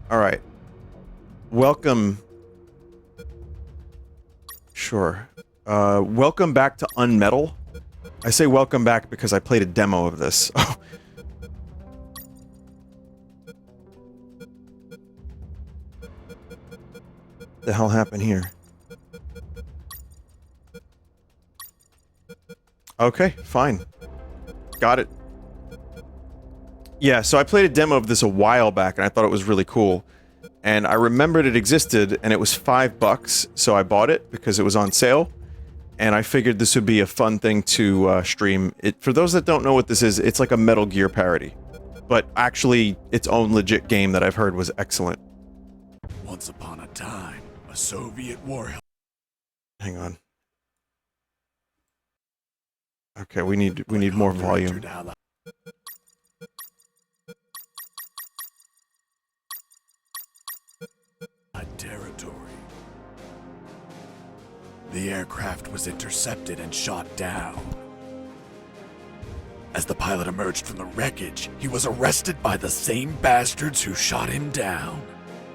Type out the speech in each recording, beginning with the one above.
Alright. Welcome. Sure. Welcome back to UnMetal. I say welcome back because I played a demo of this. The hell happened here? Okay, fine. Got it. Yeah, so I played a demo of this a while back and I thought it was really cool. And I remembered it existed and it was $5, so I bought it because it was on sale. And I figured this would be a fun thing to stream. For those that don't know what this is, it's like a Metal Gear parody. But actually, its own legit game that I've heard was excellent. Once upon a time, a Soviet war... Hang on. Okay, we need more volume. Territory. The aircraft was intercepted and shot down. As the pilot emerged from the wreckage, he was arrested by the same bastards who shot him down,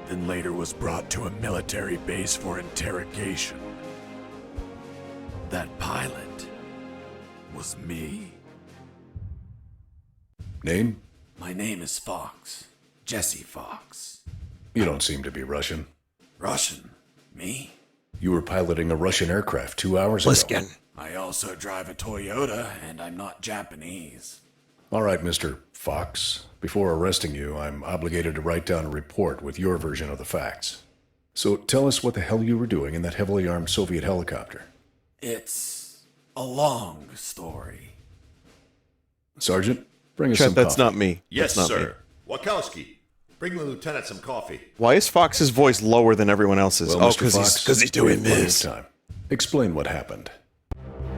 then later was brought to a military base for interrogation. That pilot was me. Name? My name is Fox. Jesse Fox. You don't seem to be Russian. Russian? Me? You were piloting a Russian aircraft 2 hours ago. Pliskin. I also drive a Toyota, and I'm not Japanese. All right, Mr. Fox. Before arresting you, I'm obligated to write down a report with your version of the facts. So tell us what the hell you were doing in that heavily armed Soviet helicopter. It's a long story. Sergeant, bring us Chet, some that's coffee. not me. Yes, That's not sir. me. Wachowski, bring the lieutenant some coffee. Why is Fox's voice lower than everyone else's? Well, Oh, Mr. Fox, because he's doing we have plenty of this. time. Explain what happened.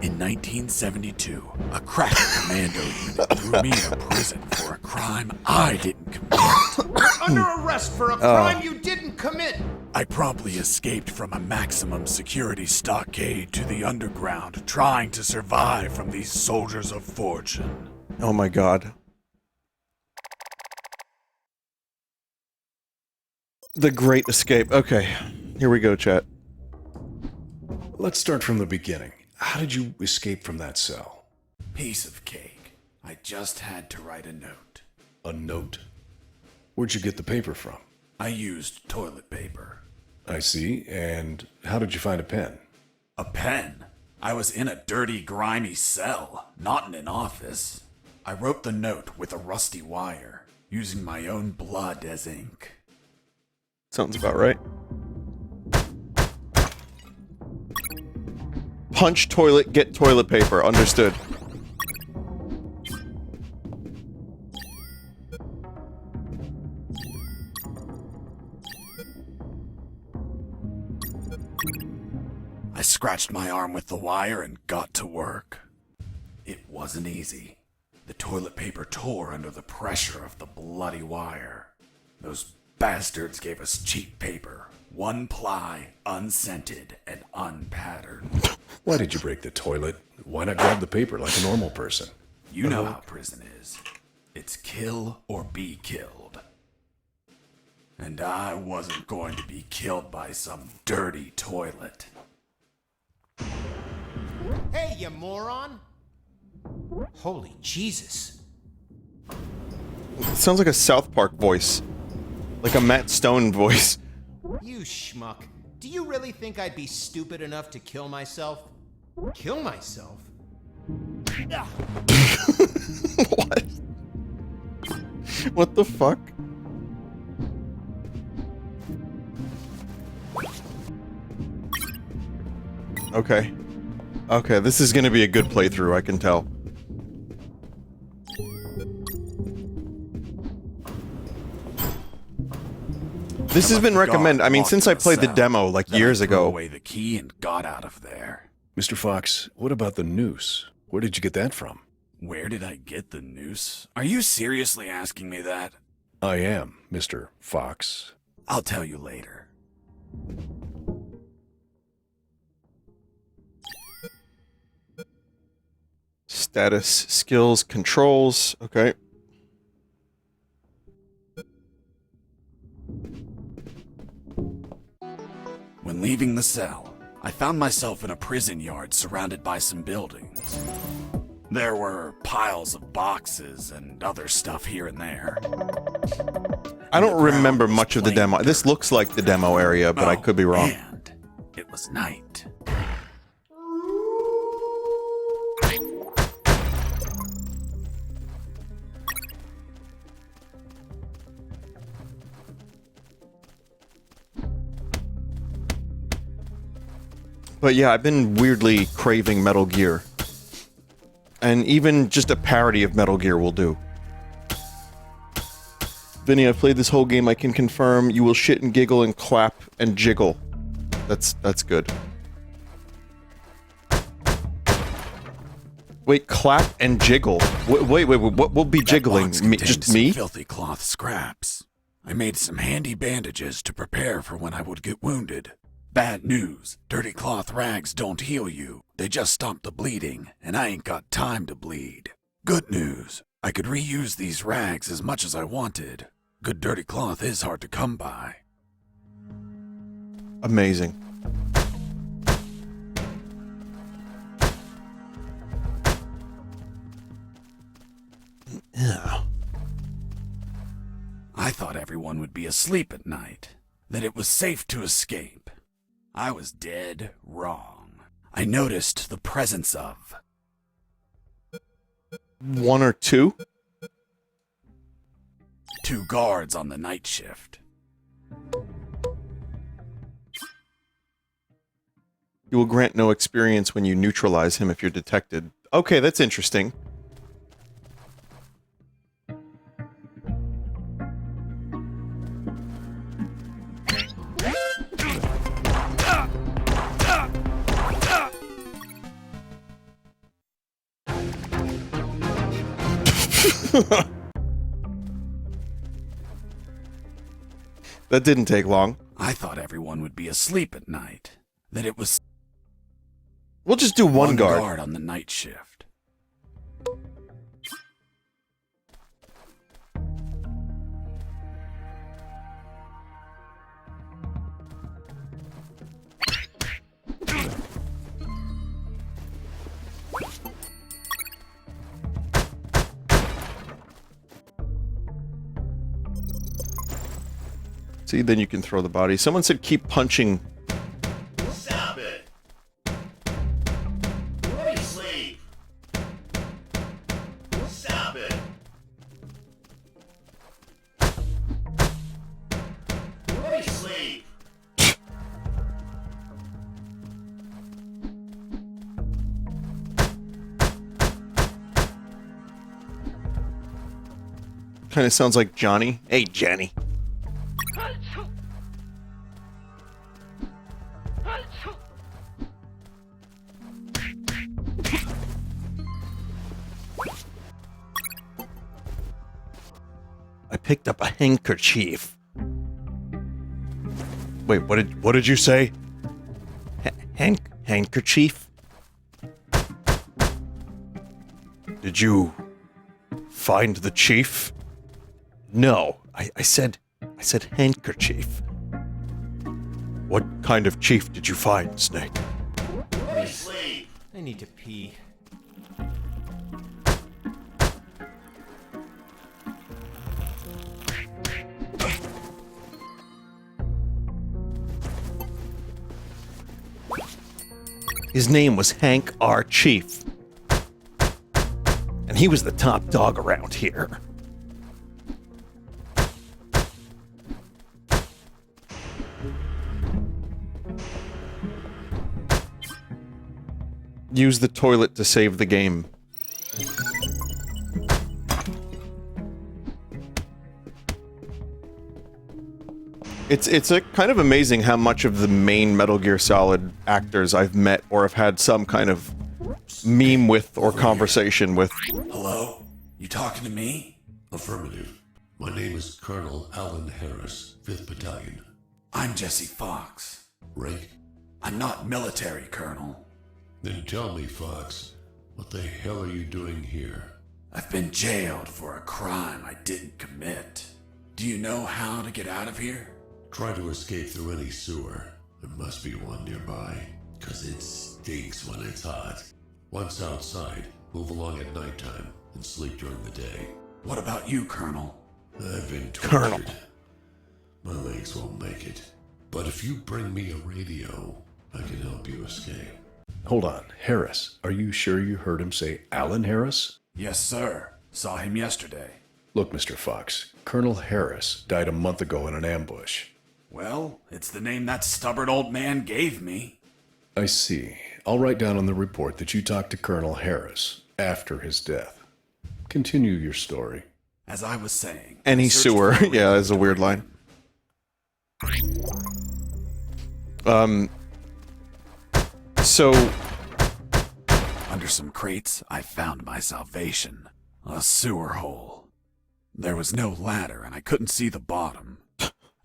In 1972, a crack commando unit threw me in a prison for a crime I didn't commit. Under arrest for a crime you didn't commit! I promptly escaped from a maximum security stockade to the underground, trying to survive from these soldiers of fortune. Oh my god. The Great Escape. Okay. Here we go, chat. Let's start from the beginning. How did you escape from that cell? Piece of cake. I just had to write a note. A note? Where'd you get the paper from? I used toilet paper. I see. And how did you find a pen? A pen? I was in a dirty, grimy cell, not in an office. I wrote the note with a rusty wire, using my own blood as ink. Sounds about right. Punch toilet, get toilet paper. Understood. I scratched my arm with the wire and got to work. It wasn't easy. The toilet paper tore under the pressure of the bloody wire. Those bastards gave us cheap paper, one ply, unscented, and unpatterned. Why did you break the toilet? Why not grab the paper like a normal person? You know how prison is. It's kill or be killed. And I wasn't going to be killed by some dirty toilet. Hey, you moron! Holy Jesus. It sounds like a South Park voice. Like a Matt Stone voice. You schmuck. Do you really think I'd be stupid enough to kill myself? Kill myself? What? What the fuck? Okay. Okay, this is gonna be a good playthrough, I can tell. This has been recommended. I mean, since I played the demo like years I threw ago. away the key and got out of there. Mr. Fox, what about the noose? Where did you get that from? Where did I get the noose? Are you seriously asking me that? I am, Mr. Fox. I'll tell you later. Status, skills, controls. Okay. When leaving the cell, I found myself in a prison yard surrounded by some buildings. There were piles of boxes and other stuff here and there. I don't remember much of the demo. This looks like the demo area, but I could be wrong. And it was night. But yeah, I've been weirdly craving Metal Gear. And even just a parody of Metal Gear will do. Vinny, I've played this whole game. I can confirm you will shit and giggle and clap and jiggle. That's good. Wait, clap and jiggle? Wait, what will be jiggling? Just me? Filthy cloth scraps. I made some handy bandages to prepare for when I would get wounded. Bad news. Dirty cloth rags don't heal you. They just stop the bleeding, and I ain't got time to bleed. Good news. I could reuse these rags as much as I wanted. Good dirty cloth is hard to come by. Amazing. Yeah. I thought everyone would be asleep at night, that it was safe to escape. I was dead wrong. I noticed the presence of... One or two? 2 guards on the night shift. You will grant no experience when you neutralize him if you're detected. Okay, that's interesting. That didn't take long. I thought everyone would be asleep at night, that it was... We'll just do one guard on the night shift. See, then you can throw the body. Someone said keep punching. Stop it! Let me sleep! Stop it! Let me sleep! Kind of sounds like Johnny. Hey, Johnny. I picked up a handkerchief. Wait, what did you say? Handkerchief? Did you find the chief? No, I said handkerchief. What kind of chief did you find, Snake? Let me sleep! I need to pee. His name was Hank R. Chief. And he was the top dog around here. Use the toilet to save the game. It's a kind of amazing how much of the main Metal Gear Solid actors I've met or have had some kind of meme with or conversation with. Hello? You talking to me? Affirmative. My name is Colonel Alan Harris, 5th Battalion. I'm Jesse Fox. Rank? I'm not military, Colonel. Then tell me, Fox, what the hell are you doing here? I've been jailed for a crime I didn't commit. Do you know how to get out of here? Try to escape through any sewer. There must be one nearby, 'cause it stinks when it's hot. Once outside, move along at nighttime and sleep during the day. What about you, Colonel? I've been Colonel. tortured. My legs won't make it. But if you bring me a radio, I can help you escape. Hold on, Harris. Are you sure you heard him say Alan Harris? Yes, sir. Saw him yesterday. Look, Mr. Fox, Colonel Harris died a month ago in an ambush. Well, it's the name that stubborn old man gave me. I see. I'll write down on the report that you talked to Colonel Harris after his death. Continue your story. As I was saying... Any I searched sewer. for a Yeah, reason that's a to weird bring line. So... Under some crates, I found my salvation. A sewer hole. There was no ladder, and I couldn't see the bottom.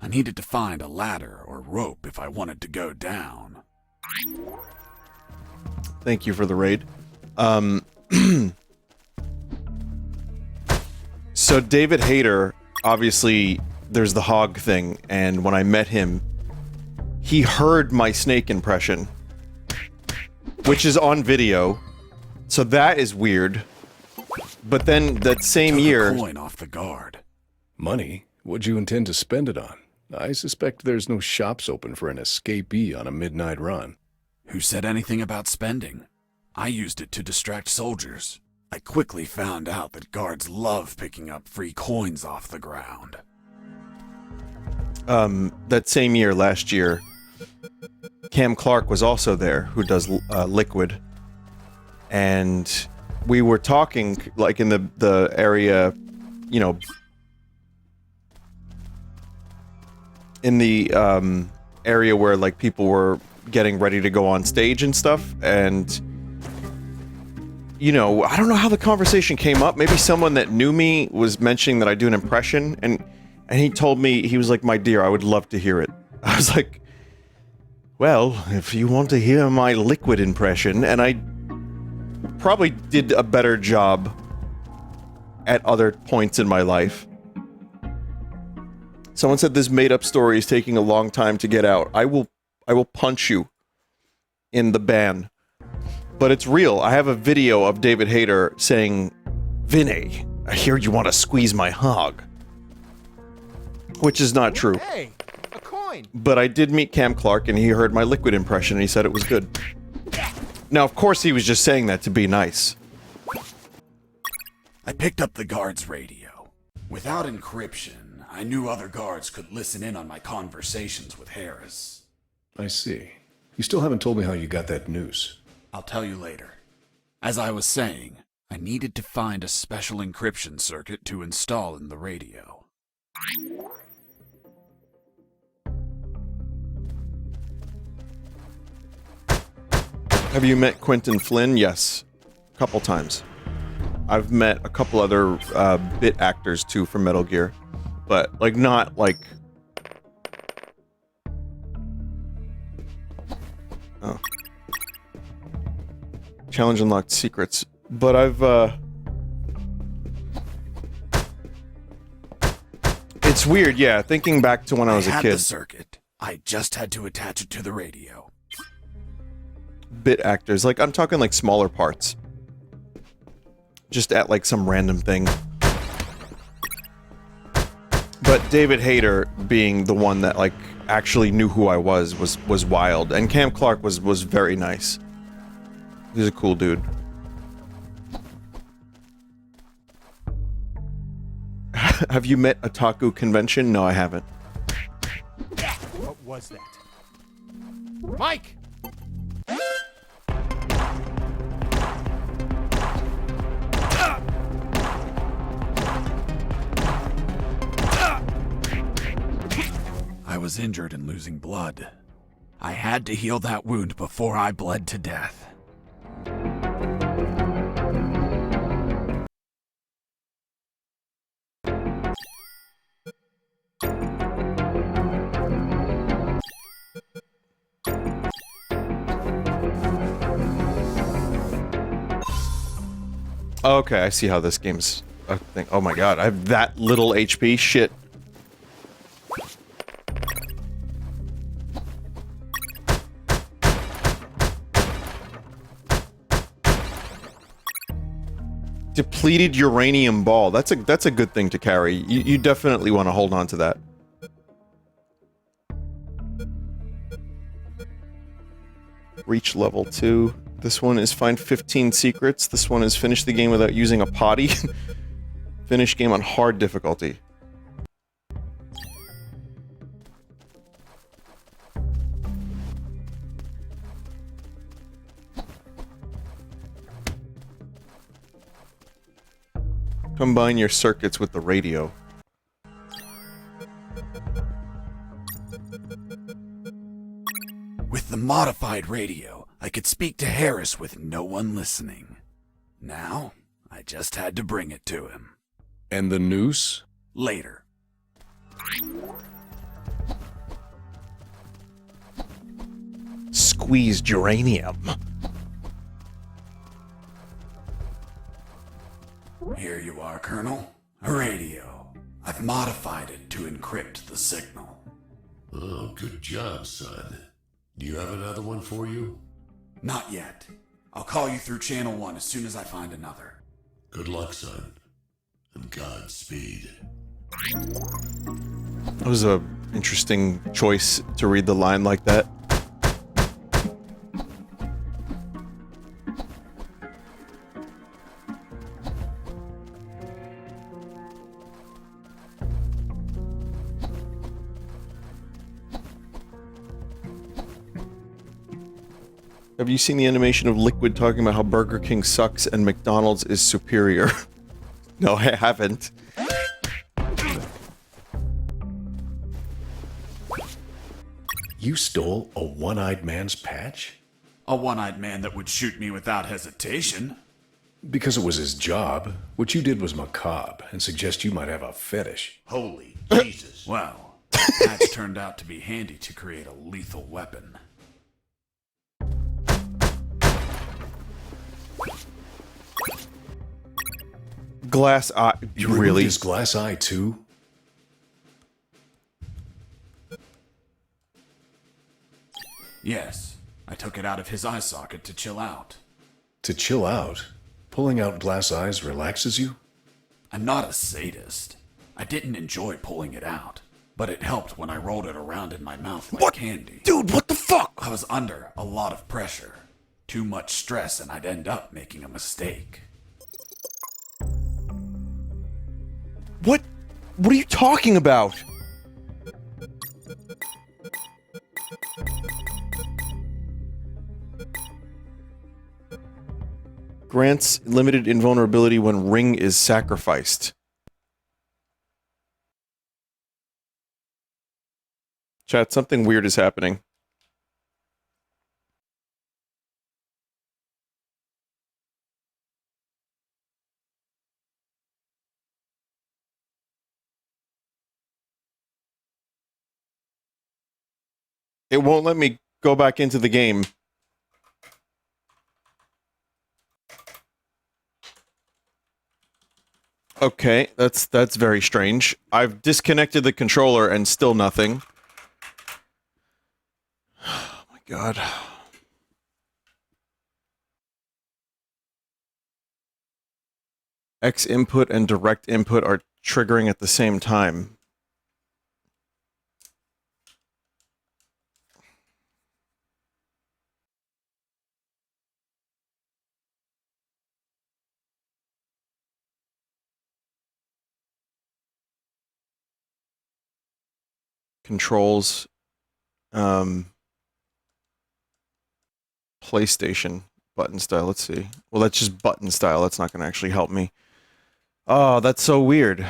I needed to find a ladder or rope if I wanted to go down. Thank you for the raid. So David Hayter, obviously, there's the hog thing, and when I met him, he heard my snake impression, which is on video, so that is weird. But then that same Took year... a coin off the guard. Money? What'd you intend to spend it on? I suspect there's no shops open for an escapee on a midnight run. Who said anything about spending? I used it to distract soldiers. I quickly found out that guards love picking up free coins off the ground. That same year, last year, Cam Clark was also there, who does Liquid. And we were talking, like, in the area, you know, in the area where, like, people were getting ready to go on stage and stuff, and, you know, I don't know how the conversation came up. Maybe someone that knew me was mentioning that I do an impression, and he told me, he was like, "My dear, I would love to hear it." I was like, well, if you want to hear my Liquid impression, and I probably did a better job at other points in my life. Someone said this made-up story is taking a long time to get out. I will punch you in the ban. But it's real. I have a video of David Hayter saying, "Vinny, I hear you want to squeeze my hog." Which is not true. Hey, a coin. But I did meet Cam Clark, and he heard my Liquid impression, and he said it was good. Now, of course, he was just saying that to be nice. I picked up the guard's radio. Without encryption, I knew other guards could listen in on my conversations with Harris. I see. You still haven't told me how you got that noose. I'll tell you later. As I was saying, I needed to find a special encryption circuit to install in the radio. Have you met Quentin Flynn? Yes. A couple times. I've met a couple other bit actors, too, from Metal Gear. But, like, not, like... Oh. Challenge unlocked secrets. But I've, It's weird, yeah. Thinking back to when I was a had kid. the circuit. I just had to attach it to the radio. Bit actors. Like, I'm talking, like, smaller parts. Just at, like, some random thing. But David Hayter being the one that, like, actually knew who I was wild. And Cam Clark was very nice. He's a cool dude. Have you met a Taku convention? No, I haven't. What was that? Mike! I was injured and losing blood. I had to heal that wound before I bled to death. Okay, I see how this game's a thing. Oh my god, I have that little HP? Shit. Depleted uranium ball. That's a good thing to carry. You definitely want to hold on to that. Reach level 2. This one is find 15 secrets. This one is finish the game without using a potty. Finish game on hard difficulty. Combine your circuits with the radio. With the modified radio, I could speak to Harris with no one listening. Now, I just had to bring it to him. And the noose? Later. Squeezed uranium. Here you are, Colonel. A radio. I've modified it to encrypt the signal. Oh, good job, son. Do you have another one for you? Not yet. I'll call you through Channel 1 as soon as I find another. Good luck, son. And Godspeed. That was a interesting choice to read the line like that. Have you seen the animation of Liquid talking about how Burger King sucks and McDonald's is superior? No, I haven't. You stole a one-eyed man's patch? A one-eyed man that would shoot me without hesitation. Because it was his job. What you did was macabre and suggest you might have a fetish. Holy Jesus. Well, the patch turned out to be handy to create a lethal weapon. Glass eye. You removed Really? his glass eye too? Yes, I took it out of his eye socket to chill out. To chill out? Pulling out glass eyes relaxes you? I'm not a sadist. I didn't enjoy pulling it out, but it helped when I rolled it around in my mouth like candy. Dude, what the fuck? I was under a lot of pressure. Too much stress and I'd end up making a mistake. What are you talking about? Grants limited invulnerability when ring is sacrificed. Chat, something weird is happening. It won't let me go back into the game. Okay, that's very strange. I've disconnected the controller and still nothing. Oh my god. X input and direct input are triggering at the same time. Controls, PlayStation button style. Let's see. Well, that's just button style. That's not going to actually help me. Oh, that's so weird.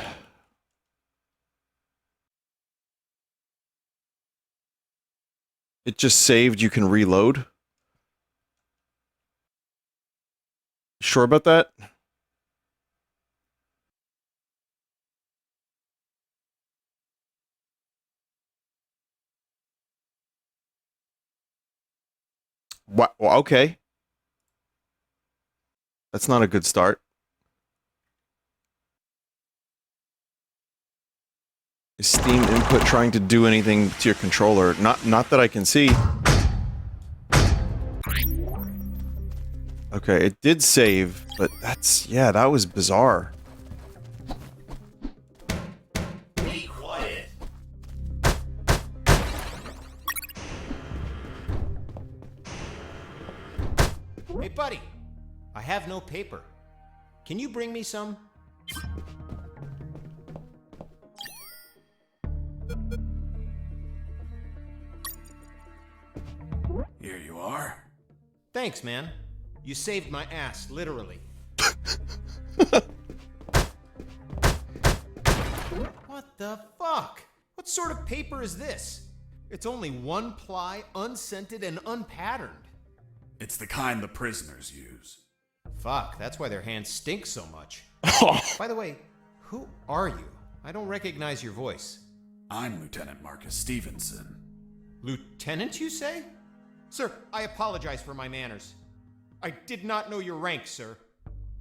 It just saved. You can reload. Sure about that? What? Well, okay. That's not a good start. Is Steam input trying to do anything to your controller? Not that I can see. Okay, it did save, but that's... yeah, that was bizarre. Be quiet. Hey, buddy. I have no paper. Can you bring me some? Here you are. Thanks, man. You saved my ass, literally. What the fuck? What sort of paper is this? It's only one ply, unscented, and unpatterned. It's the kind the prisoners use. Fuck, that's why their hands stink so much. By the way, who are you? I don't recognize your voice. I'm Lieutenant Marcus Stevenson. Lieutenant, you say? Sir, I apologize for my manners. I did not know your rank, sir.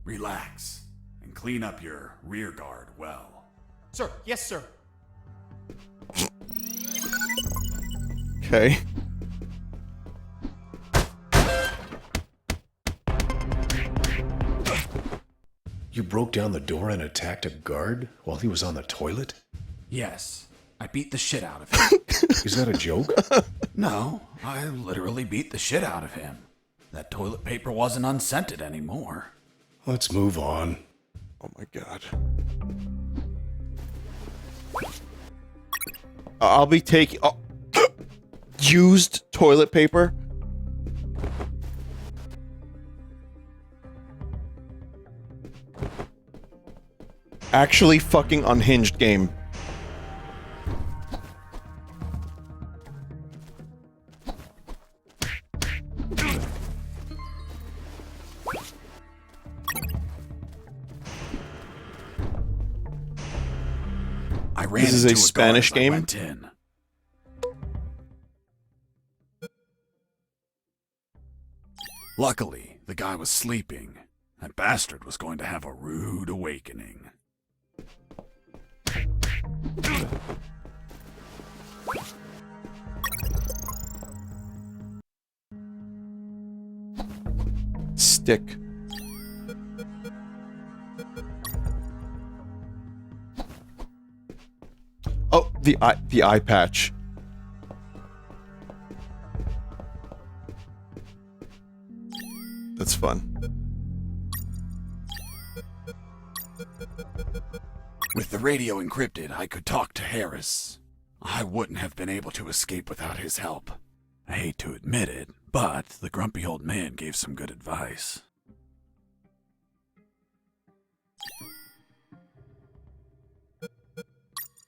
Relax and clean up your rear guard well. Sir, yes, sir. Okay. You broke down the door and attacked a guard while he was on the toilet? Yes, I beat the shit out of him. Is that a joke? No, I literally beat the shit out of him. That toilet paper wasn't unscented anymore. Let's move on. Oh my god. I'll be taking... oh. Used toilet paper? Actually fucking unhinged game. I ran This is into a guard Spanish as I game? went in. Luckily, the guy was sleeping. That bastard was going to have a rude awakening. Stick. Oh, the eye patch. That's fun. With the radio encrypted, I could talk to Harris. I wouldn't have been able to escape without his help. I hate to admit it, but the grumpy old man gave some good advice.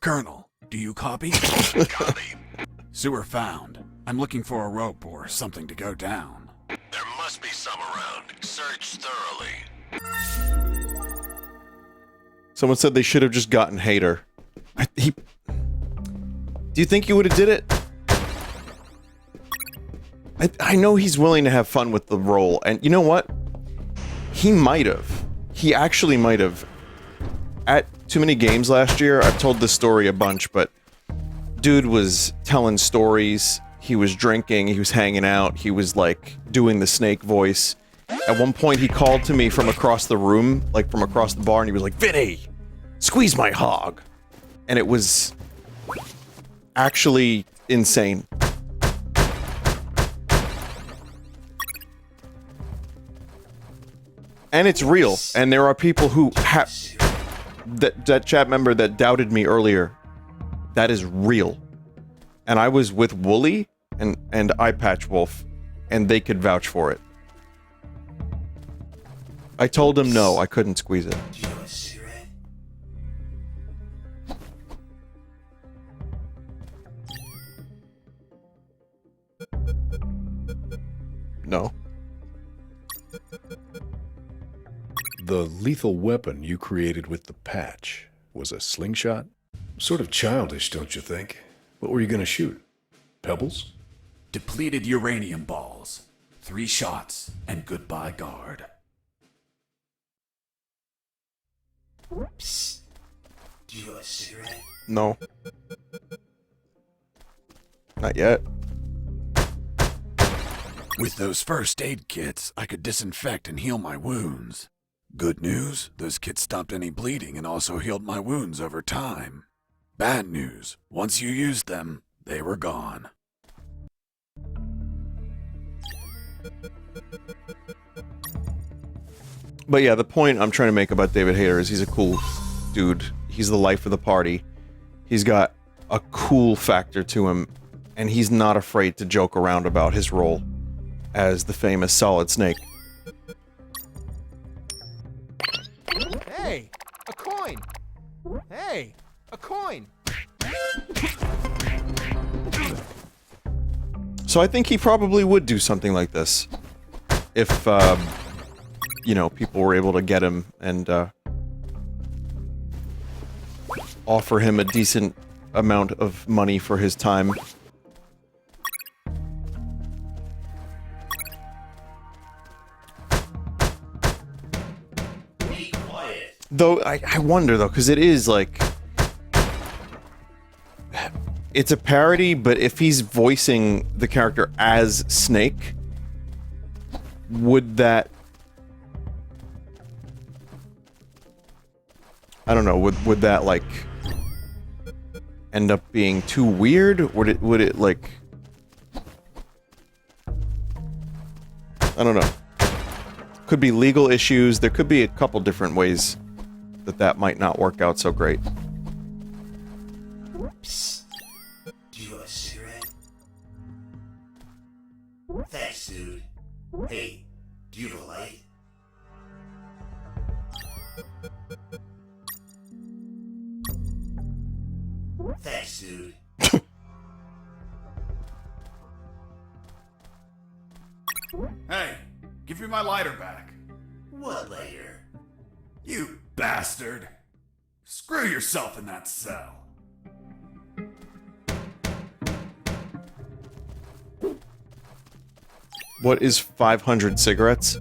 Colonel, do you copy? Copy. Sewer found. I'm looking for a rope or something to go down. There must be some around. Search thoroughly. Someone said they should have just gotten Hater. Do you think he would have did it? I know he's willing to have fun with the role, and you know what? He might have. He actually might have. At Too Many Games last year, I've told this story a bunch, but dude was telling stories, he was drinking, he was hanging out, he was like doing the snake voice. At one point he called to me from across the room, like from across the bar, and he was like, "Vinny, squeeze my hog." And it was actually insane. And it's real, and there are people who have... That chat member that doubted me earlier, that is real. And I was with Wooly and Eyepatch Wolf, and they could vouch for it. I told him no, I couldn't squeeze it. No. The lethal weapon you created with the patch was a slingshot? Sort of childish, don't you think? What were you gonna shoot? Pebbles? Depleted uranium balls. 3 shots, and goodbye guard. Psst. Do you want a cigarette? No. Not yet. With those first aid kits, I could disinfect and heal my wounds. Good news, those kits stopped any bleeding and also healed my wounds over time. Bad news, once you used them, they were gone. But yeah, the point I'm trying to make about David Hayter is he's a cool dude. He's the life of the party. He's got a cool factor to him, and he's not afraid to joke around about his role as the famous Solid Snake. Hey, a coin! Hey, a coin! So I think he probably would do something like this if, you know, people were able to get him and, offer him a decent amount of money for his time. Be quiet. Though, I wonder, though, because it is, like... It's a parody, but if he's voicing the character as Snake, would that... I don't know, would that, like... end up being too weird? Would it, like... I don't know. Could be legal issues, there could be a couple different ways that might not work out so great. Psst. Do you want a cigarette? Thanks, dude. Hey, do you have a light? Thanks, dude. Hey, give me my lighter back. What later? You bastard. Screw yourself in that cell. What is 500 cigarettes?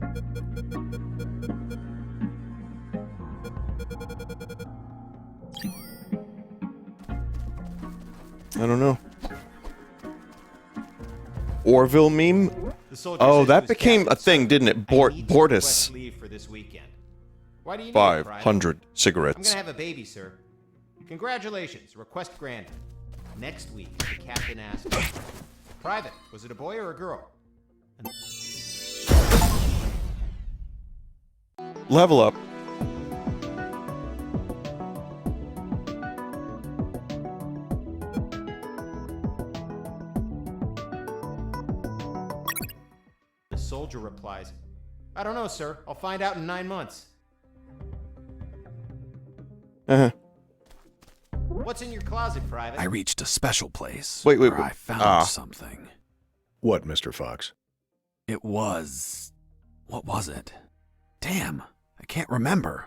I don't know. Orville meme? The soldier Oh, says that to his became a captain, thing, "Sir, didn't it? I need to request Bortus. leave for this weekend. Why do you need it, Private? 500 I'm cigarettes. gonna have a baby, sir. Congratulations. Request granted. Next week, the captain asked, Private, was it a boy or a girl? Level up. The soldier replies, I don't know, sir. I'll find out in 9 months. Uh-huh. What's in your closet, Private? I reached a special place Wait, where I found Ah. something. What, Mr. Fox? It was... what was it? Damn, I can't remember.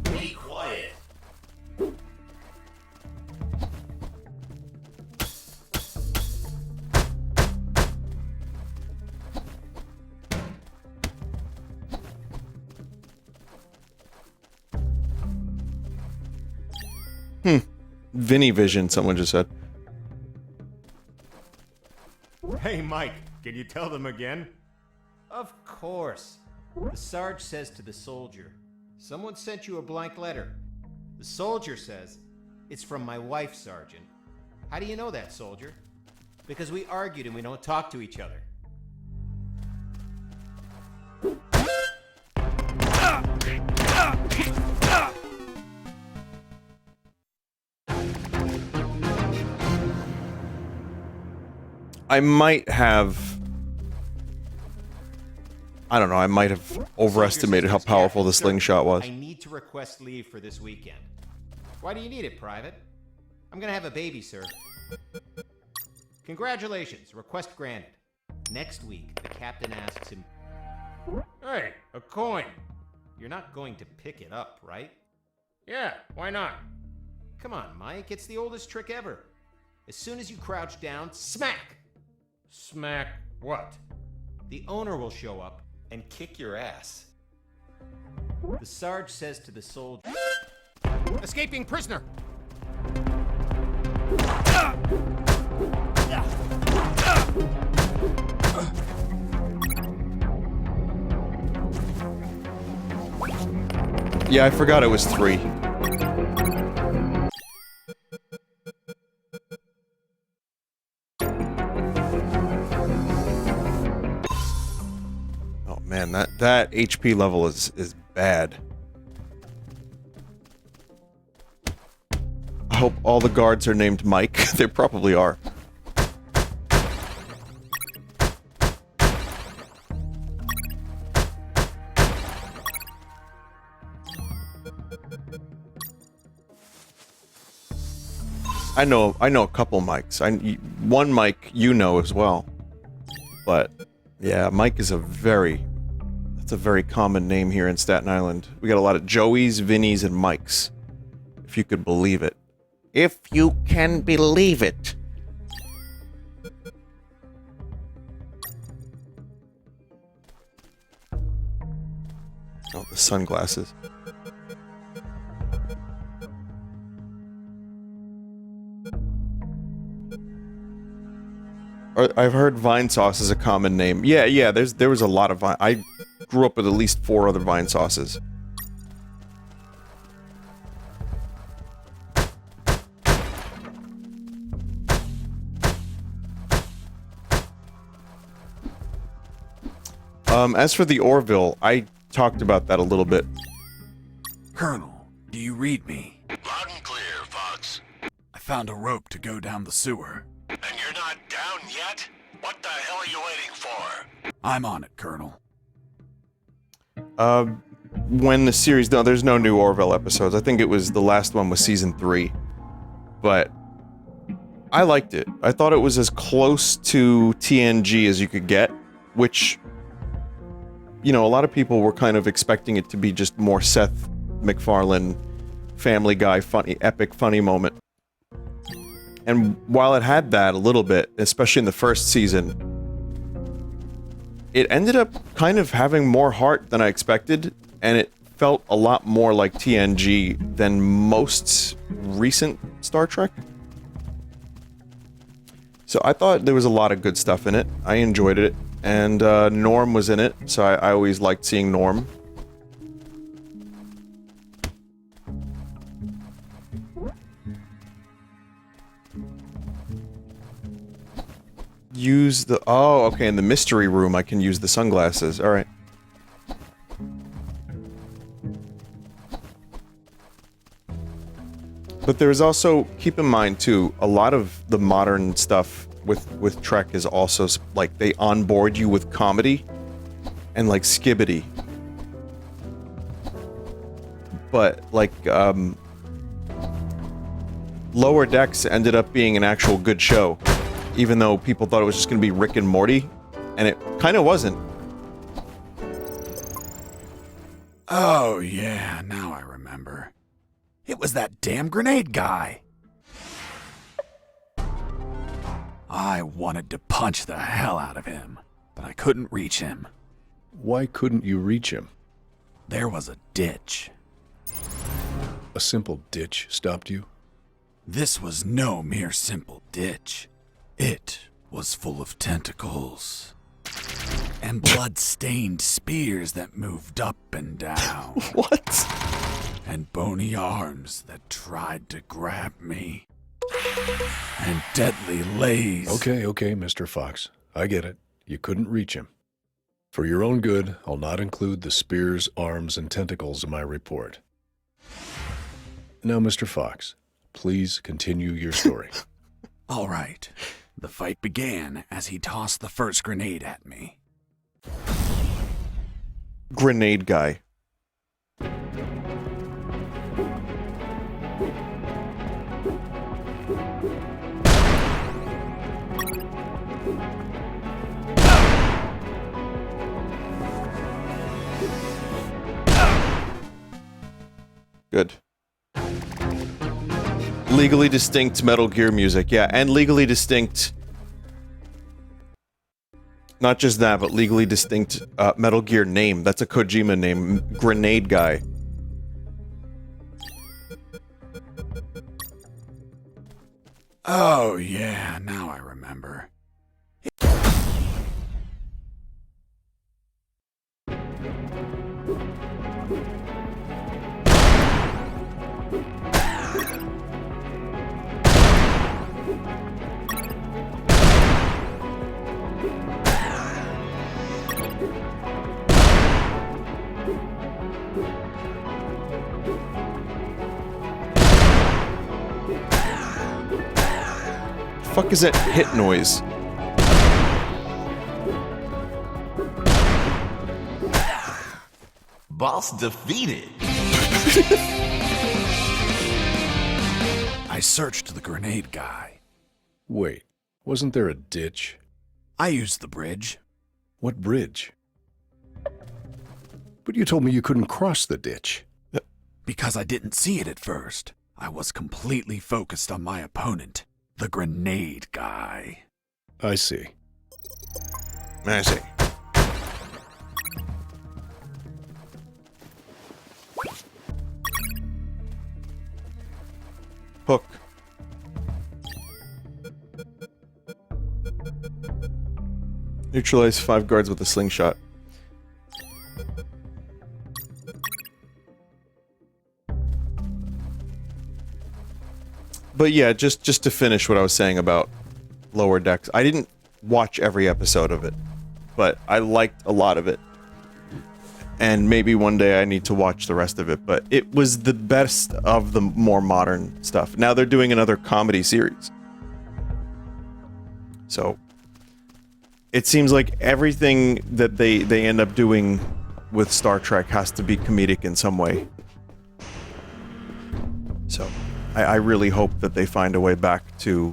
Be quiet. Vinny Vision, someone just said. Hey, Mike, can you tell them again? Of course. The Sarge says to the soldier, someone sent you a blank letter. The soldier says, it's from my wife, Sergeant. How do you know that, soldier? Because we argued and we don't talk to each other. I might have... I don't know, I might have overestimated how powerful the slingshot was. I need to request leave for this weekend. Why do you need it, Private? I'm gonna have a baby, sir. Congratulations, request granted. Next week, the captain asks him, Hey, a coin. You're not going to pick it up, right? Yeah, why not? Come on, Mike, it's the oldest trick ever. As soon as you crouch down, smack! Smack what? The owner will show up and kick your ass. The Sarge says to the soldier, Escaping prisoner! Yeah, I forgot it was 3. Oh man, that HP level is bad. I hope all the guards are named Mike. They probably are. I know a couple Mikes. One Mike you know as well. But yeah, Mike is that's a very common name here in Staten Island. We got a lot of Joeys, Vinnies, and Mikes. If you could believe it. If you can believe it. Oh, the sunglasses. I've heard Vinesauce is a common name. Yeah, there was a lot of I grew up with at least 4 other Vinesauces. As for the Orville, I talked about that a little bit. Colonel, do you read me? Loud and clear, Fox. I found a rope to go down the sewer. And you're not down yet? What the hell are you waiting for? I'm on it, Colonel. When the series... No, there's no new Orville episodes. I think it was... The last one was season 3. But... I liked it. I thought it was as close to TNG as you could get. Which... You know, a lot of people were kind of expecting it to be just more Seth MacFarlane, Family Guy, funny, epic, funny moment. And while it had that a little bit, especially in the first season, it ended up kind of having more heart than I expected, and it felt a lot more like TNG than most recent Star Trek. So I thought there was a lot of good stuff in it. I enjoyed it. And Norm was in it, so I always liked seeing Norm. Use the... Oh, okay, in the mystery room I can use the sunglasses. Alright. But there's also... Keep in mind, too, a lot of the modern stuff with Trek is also, like, they onboard you with comedy and, like, skibbity. But, like, Lower Decks ended up being an actual good show. Even though people thought it was just gonna be Rick and Morty. And it kinda wasn't. Oh, yeah, now I remember. It was that damn grenade guy. I wanted to punch the hell out of him, but I couldn't reach him. Why couldn't you reach him? There was a ditch. A simple ditch stopped you? This was no mere simple ditch. It was full of tentacles. And blood-stained spears that moved up and down. What? And bony arms that tried to grab me. And deadly lays. Okay, Mr. Fox. I get it. You couldn't reach him. For your own good, I'll not include the spears, arms, and tentacles in my report. Now, Mr. Fox, please continue your story. All right. The fight began as he tossed the first grenade at me. Grenade guy. Good. Legally distinct Metal Gear music, yeah, and legally distinct... Not just that, but legally distinct Metal Gear name. That's a Kojima name. Grenade Guy. Oh, yeah, now I remember. Fuck is that hit noise? Boss defeated. I searched the grenade guy. Wait, wasn't there a ditch? I used the bridge. What bridge? But you told me you couldn't cross the ditch. Because I didn't see it at first. I was completely focused on my opponent, the grenade guy. I see. I see. Hook. Neutralize 5 guards with a slingshot. But yeah, just to finish what I was saying about Lower Decks, I didn't watch every episode of it, but I liked a lot of it. And maybe one day I need to watch the rest of it, but it was the best of the more modern stuff. Now they're doing another comedy series. So it seems like everything that they end up doing with Star Trek has to be comedic in some way. So I really hope that they find a way back to...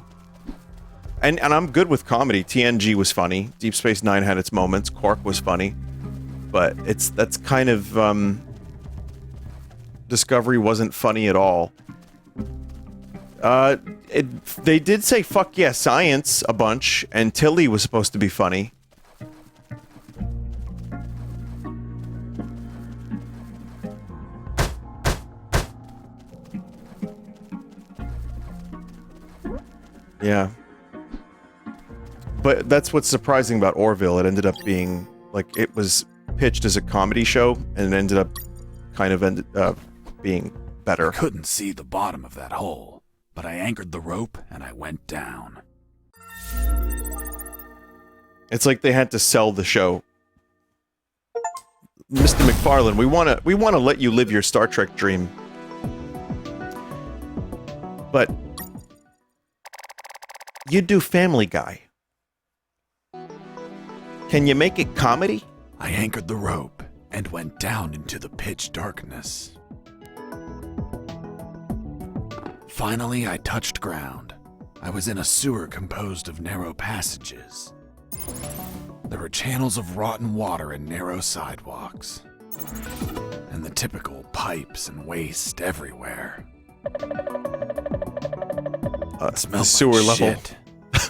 And I'm good with comedy. TNG was funny. Deep Space Nine had its moments. Quark was funny. But that's kind of... Discovery wasn't funny at all. They did say fuck yeah science a bunch, and Tilly was supposed to be funny. Yeah. But that's what's surprising about Orville. It ended up being, like, it was pitched as a comedy show, and it ended up being better. I couldn't see the bottom of that hole, but I anchored the rope and I went down. It's like they had to sell the show. Mr. McFarlane, we wanna let you live your Star Trek dream. But you do Family Guy. Can you make it comedy? I anchored the rope and went down into the pitch darkness. Finally, I touched ground. I was in a sewer composed of narrow passages. There were channels of rotten water and narrow sidewalks. And the typical pipes and waste everywhere. It smelled the sewer like level shit.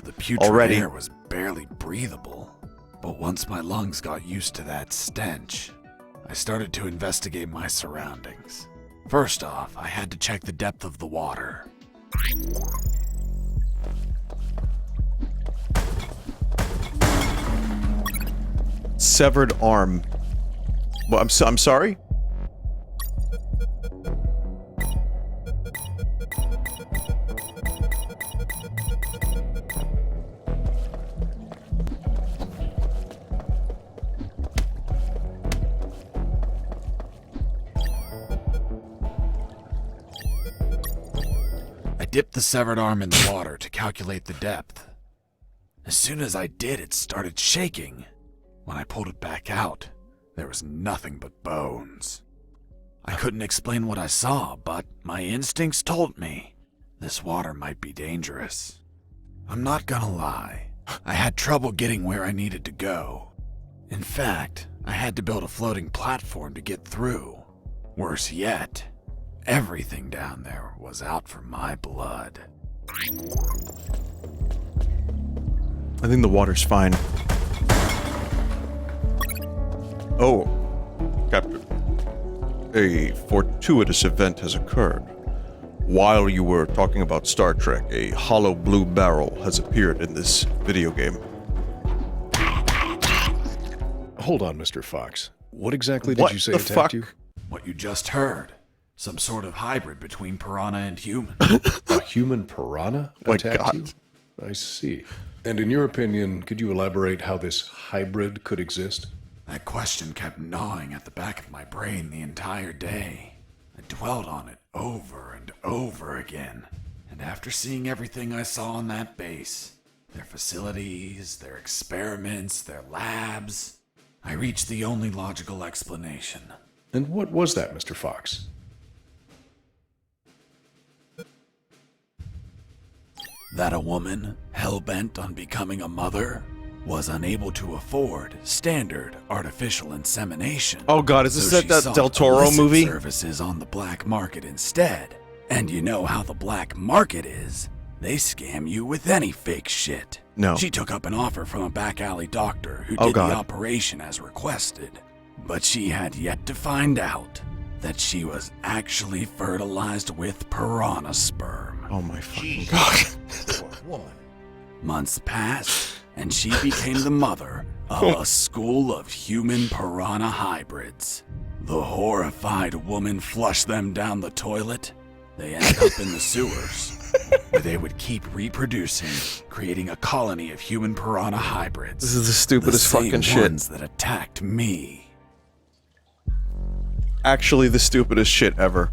The putrid already. air was barely breathable. But once my lungs got used to that stench, I started to investigate my surroundings. First off, I had to check the depth of the water. Severed arm. Well, I'm sorry? I dipped the severed arm in the water to calculate the depth. As soon as I did, it started shaking. When I pulled it back out, there was nothing but bones. I couldn't explain what I saw, but my instincts told me this water might be dangerous. I'm not gonna lie, I had trouble getting where I needed to go. In fact, I had to build a floating platform to get through. Worse yet, everything down there was out for my blood. I think the water's fine. Oh, Captain. A fortuitous event has occurred. while you were talking about Star Trek, a hollow blue barrel has appeared in this video game. Hold on, Mr. Fox. What exactly did you say the attacked fuck? you? What you just heard. Some sort of hybrid between piranha and human. A human piranha My attacked God. you? I see. And in your opinion, could you elaborate how this hybrid could exist? That question kept gnawing at the back of my brain the entire day. I dwelled on it over and over again. And after seeing everything I saw on that base, their facilities, their experiments, their labs, I reached the only logical explanation. And what was that, Mr. Fox? That a woman, hell-bent on becoming a mother, was unable to afford standard artificial insemination. Oh god, is this So she that sought Del Toro illicit movie? services on the black market instead. And you know how the black market is. They scam you with any fake shit. No. She took up an offer from a back alley doctor who Oh, did God. the operation as requested. But she had yet to find out that she was actually fertilized with piranha sperm. Oh my fucking god. Poor woman. Months passed, and she became the mother of a school of human piranha hybrids. The horrified woman flushed them down the toilet. They ended up in the sewers, where they would keep reproducing, creating a colony of human piranha hybrids. This is the stupidest the same fucking shit. ones that attacked me. Actually the stupidest shit ever.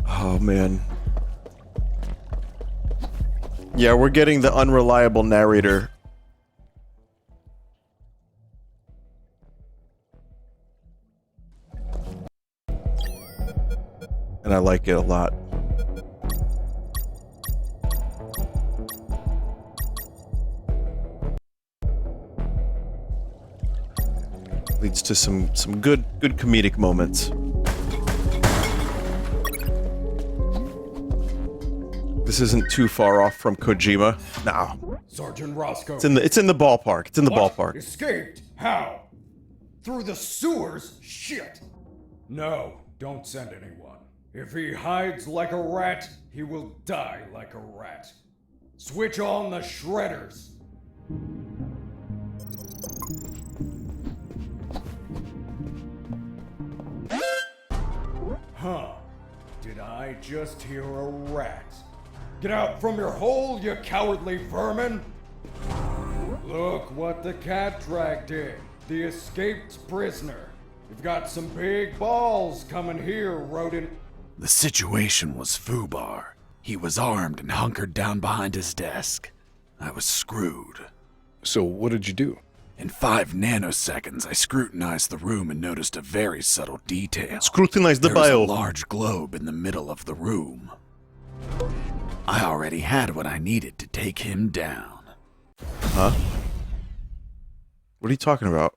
Oh man. Yeah, we're getting the unreliable narrator. And I like it a lot. Leads to some good comedic moments. This isn't too far off from Kojima. No. Sergeant Roscoe. It's in the ballpark. It's in the What? ballpark. Escaped? How? Through the sewers? Shit! No, don't send anyone. If he hides like a rat, he will die like a rat. Switch on the shredders. Huh. Did I just hear a rat? Get out from your hole, you cowardly vermin! Look what the cat dragged in. The escaped prisoner. You've got some big balls coming here, rodent. The situation was foobar. He was armed and hunkered down behind his desk. I was screwed. So what did you do? In 5 nanoseconds, I scrutinized the room and noticed a very subtle detail. Scrutinize the There was a bio. large globe in the middle of the room. I already had what I needed to take him down. Huh? What are you talking about?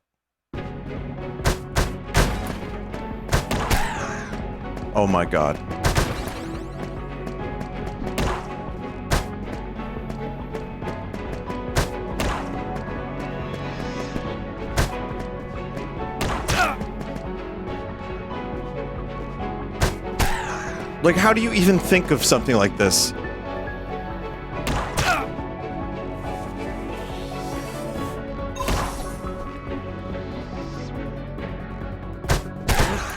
Oh my god. Like, how do you even think of something like this?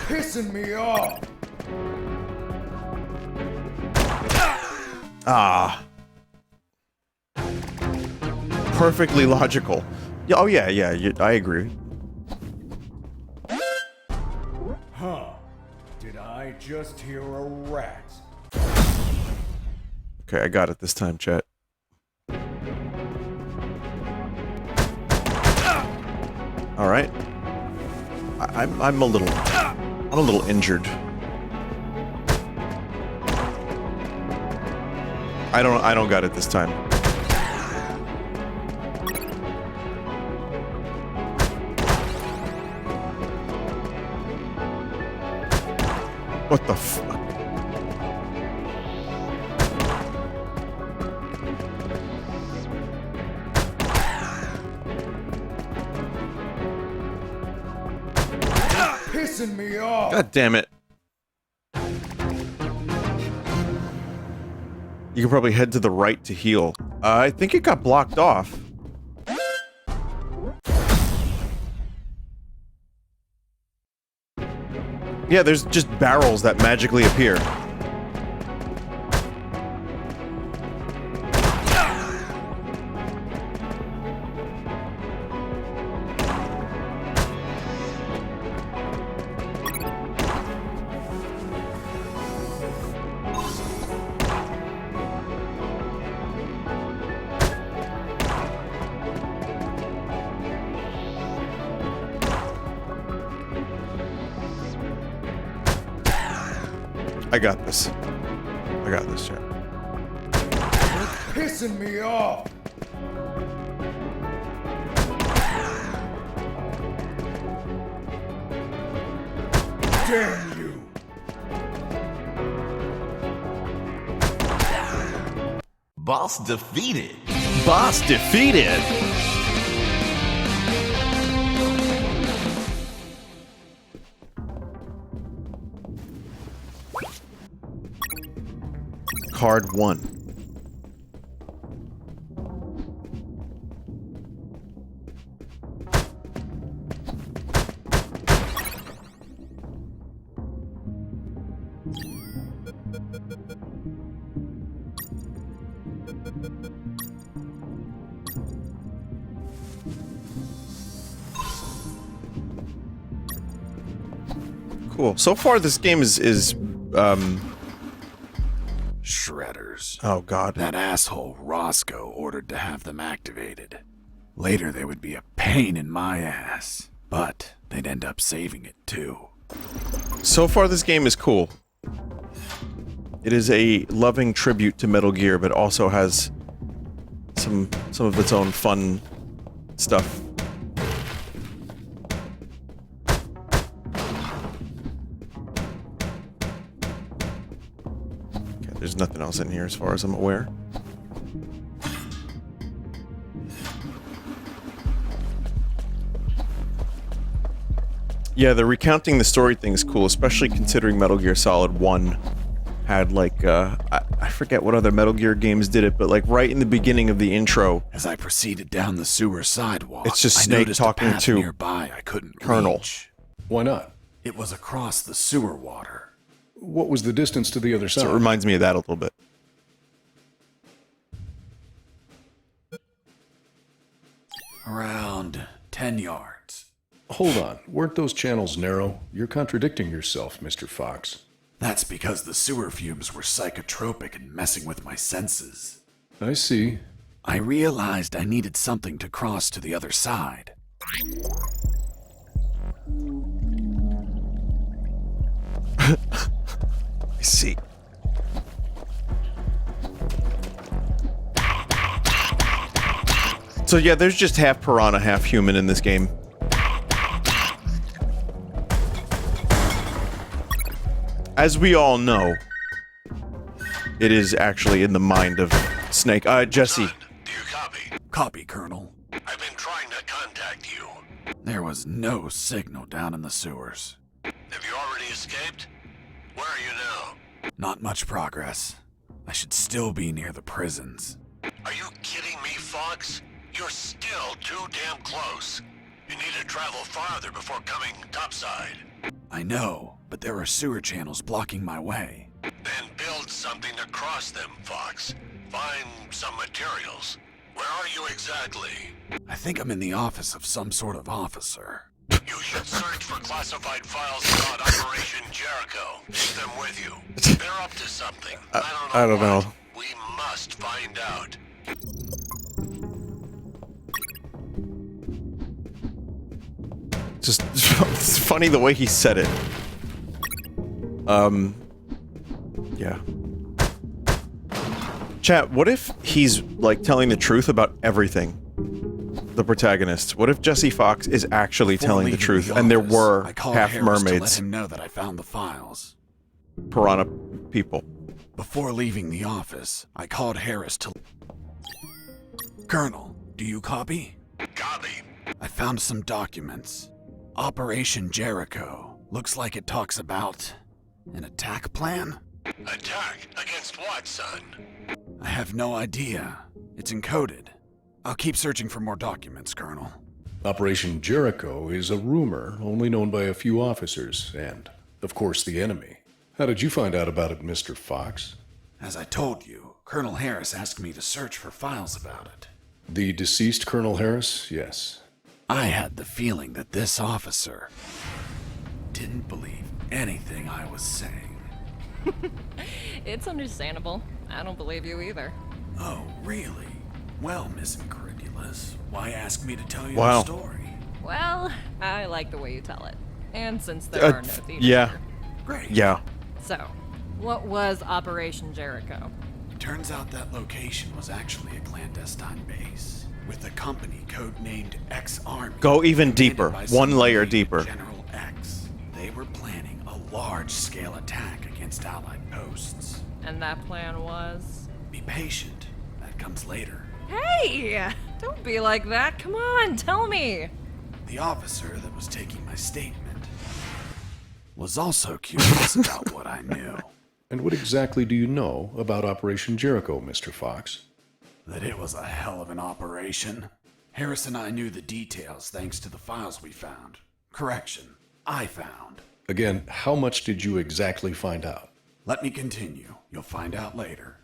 Pissing me off! Ah. Perfectly logical. Yeah, oh yeah, I agree. Huh. Did I just hear a rat? Okay, I got it this time, chat. All right. I'm a little injured. I don't got it this time. What the fuck? pissing me off. God damn it. You can probably head to the right to heal. I think it got blocked off. Yeah, there's just barrels that magically appear. I got this. I got this, chat. Pissing me off. Damn you. Boss defeated. Boss defeated! Card 1. Cool. So far, this game is Shredders. oh god. That asshole Roscoe ordered to have them activated. Later they would be a pain in my ass, but they'd end up saving it too. So far, this game is cool. It is a loving tribute to Metal Gear, but also has some of its own fun stuff. Okay, there's nothing else in here as far as I'm aware. Yeah, the recounting the story thing is cool, especially considering Metal Gear Solid 1 had, like, I forget what other Metal Gear games did it, but, like, right in the beginning of the intro, As I proceeded down the sewer sidewalk, It's just I Snake noticed talking a path to nearby I couldn't Colonel. reach. Why not? It was across the sewer water. What was the distance to the other side? so it reminds me of that a little bit. Around 10 yards. Hold on. Weren't those channels narrow? You're contradicting yourself, Mr. Fox. That's because the sewer fumes were psychotropic and messing with my senses. I see. I realized I needed something to cross to the other side. I see. So yeah, there's just half piranha, half human in this game. As we all know, it is actually in the mind of Snake. Jesse. Son, do you copy? Copy, Colonel. I've been trying to contact you. There was no signal down in the sewers. Have you already escaped? Where are you now? Not much progress. I should still be near the prisons. Are you kidding me, Fox? You're still too damn close. You need to travel farther before coming topside. I know, but there are sewer channels blocking my way. Then build something to cross them, Fox. Find some materials. Where are you exactly? I think I'm in the office of some sort of officer. You should search for classified files about Operation Jericho. Take them with you. They're up to something. I don't know. what. We must find out. Just, it's funny the way he said it. Yeah. Chat, what if he's, like, telling the truth about everything? The protagonist. What if Jesse Fox is actually Before telling the leaving truth, the and there office, were I called half Harris to mermaids, let him know that I found the files. piranha people? Before leaving the office, I called Harris to... Colonel, do you copy? Copy. I found some documents. Operation Jericho. Looks like it talks about an attack plan? Attack? Against what, son? I have no idea. It's encoded. I'll keep searching for more documents, Colonel. Operation Jericho is a rumor only known by a few officers and, of course, the enemy. How did you find out about it, Mr. Fox? As I told you, Colonel Harris asked me to search for files about it. The deceased Colonel Harris? Yes. I had the feeling that this officer didn't believe anything I was saying. It's understandable. I don't believe you either. Oh, really? Well, Miss Incredulous, why ask me to tell you Wow. the story? Well, I like the way you tell it. And since there are no thieves yeah. here. Great. Yeah. So, what was Operation Jericho? Turns out that location was actually a clandestine base, with a company codenamed X-Army. Go even commanded deeper. by One someone layer named deeper. General X. They were planning a large-scale attack against Allied posts. And that plan was? Be patient. That comes later. Hey! Don't be like that. Come on, tell me. The officer that was taking my statement was also curious about what I knew. And what exactly do you know about Operation Jericho, Mr. Fox? That it was a hell of an operation. Harris and I knew the details thanks to the files we found. Correction, I found. Again, how much did you exactly find out? Let me continue. You'll find out later.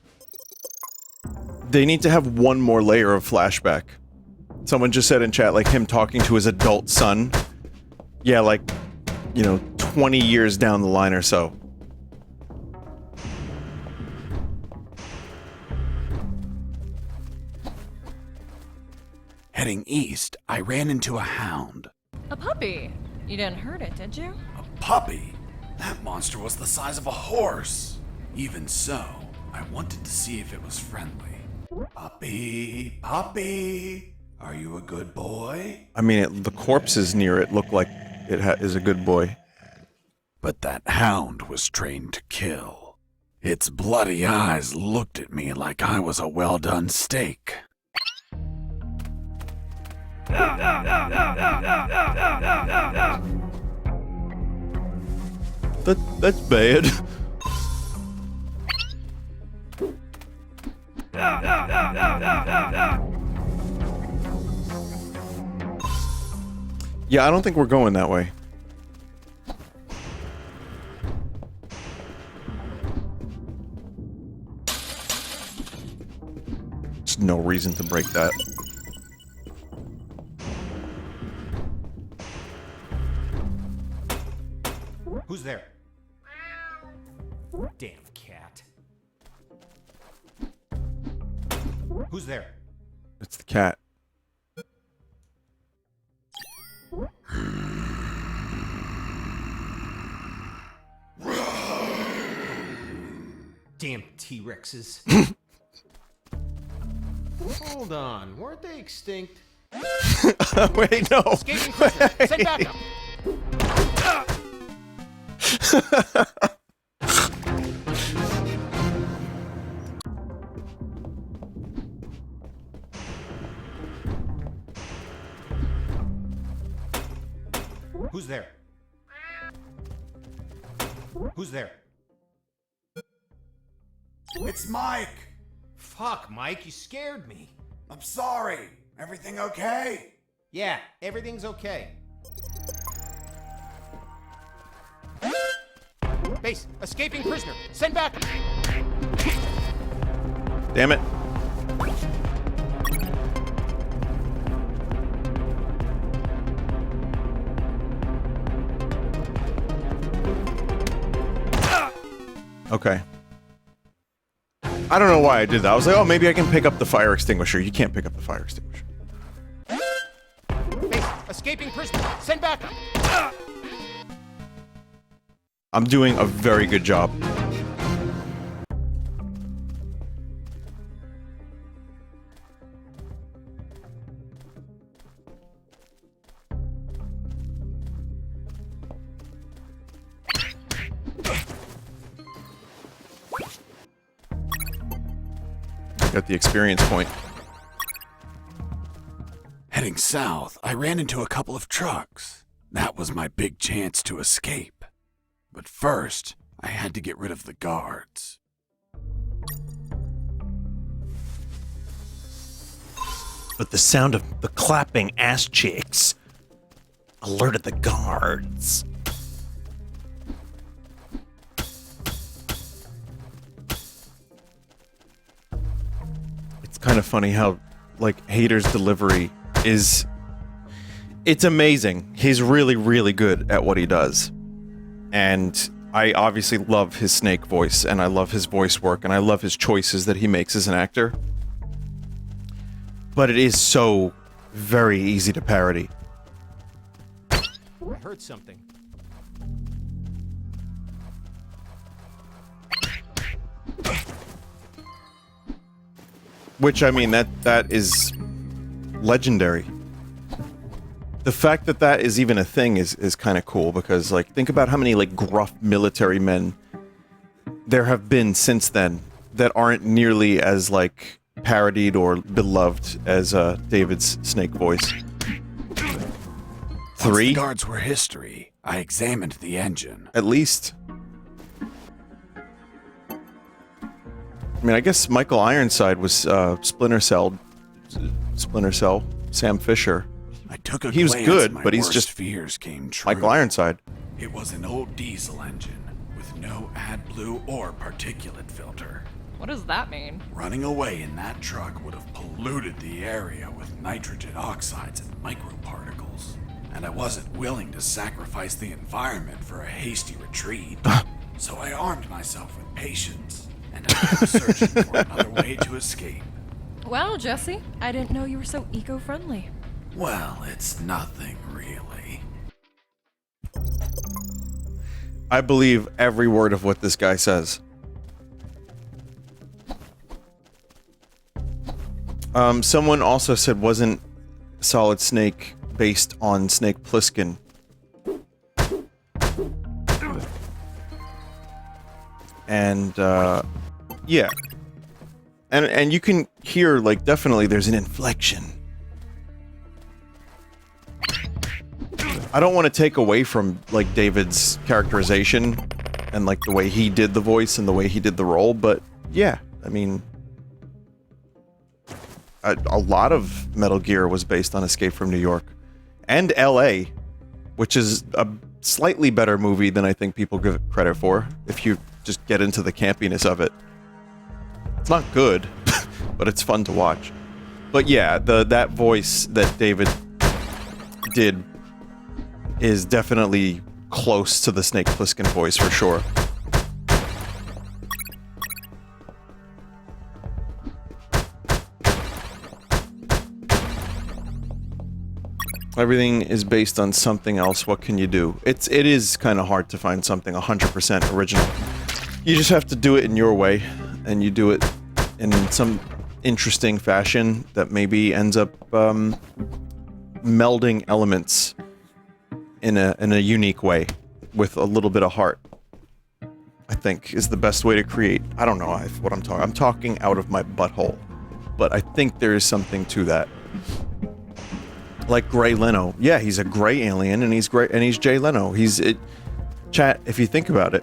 They need to have one more layer of flashback. Someone just said in chat, like, him talking to his adult son. Yeah, like, 20 years down the line or so. Heading east, I ran into a hound. A puppy. You didn't hurt it, did you? A puppy? That monster was the size of a horse. Even so, I wanted to see if it was friendly. Puppy, puppy, are you a good boy? I mean, the corpses near it look like it is a good boy. But that hound was trained to kill. Its bloody eyes looked at me like I was a well-done steak. That's bad. Yeah, I don't think we're going that way. There's no reason to break that. Who's there? Damn cat. Who's there? It's the cat. Damn T-Rexes. Hold on, weren't they extinct? Wait, no. Escaping prisoner, send backup. Who's there? Who's there? It's Mike! Fuck, Mike, you scared me. I'm sorry. Everything okay? Yeah, everything's okay. Base, escaping prisoner, send back. Damn it. Okay. I don't know why I did that. I was like, oh, maybe I can pick up the fire extinguisher. You can't pick up the fire extinguisher. Base, escaping prisoner, send back. I'm doing a very good job. Got the experience point. Heading south, I ran into a couple of trucks. That was my big chance to escape. But first, I had to get rid of the guards. But the sound of the clapping ass cheeks alerted the guards. It's kind of funny how, like, Hader's delivery is... It's amazing. He's really, really good at what he does. And I obviously love his Snake voice, and I love his voice work, and I love his choices that he makes as an actor. But it is so very easy to parody. I heard something. Which, I mean, that is legendary. The fact that that is even a thing is kind of cool, because, like, think about how many, like, gruff military men there have been since then that aren't nearly as, like, parodied or beloved as David's Snake voice. Once 3? the guards were history, I examined the engine. At least. I mean, I guess Michael Ironside was Splinter Cell, Sam Fisher. I took a He was glance good, and my but he's worst just fears came true. Michael Ironside. It was an old diesel engine with no AdBlue or particulate filter. What does that mean? Running away in that truck would have polluted the area with nitrogen oxides and microparticles. And I wasn't willing to sacrifice the environment for a hasty retreat. So I armed myself with patience, and I was searching for another way to escape. Wow, Jesse, I didn't know you were so eco-friendly. Well, it's nothing really. I believe every word of what this guy says. Someone also said, wasn't Solid Snake based on Snake Plissken? And, yeah. And you can hear, like, definitely there's an inflection. I don't want to take away from, like, David's characterization and, like, the way he did the voice and the way he did the role, but, yeah, I mean... A lot of Metal Gear was based on Escape from New York. And L.A., which is a slightly better movie than I think people give it credit for, if you just get into the campiness of it. It's not good, but it's fun to watch. But yeah, that voice that David did is definitely close to the Snake Plissken voice, for sure. Everything is based on something else. What can you do? It is kind of hard to find something 100% original. You just have to do it in your way, and you do it in some interesting fashion that maybe ends up melding elements in a unique way with a little bit of heart. I think is the best way to create. I don't know what I'm talking. I'm talking out of my butthole, but I think there is something to that. Like Gray Leno. Yeah, he's a gray alien, and he's great, and he's Jay Leno. Chat, if you think about it,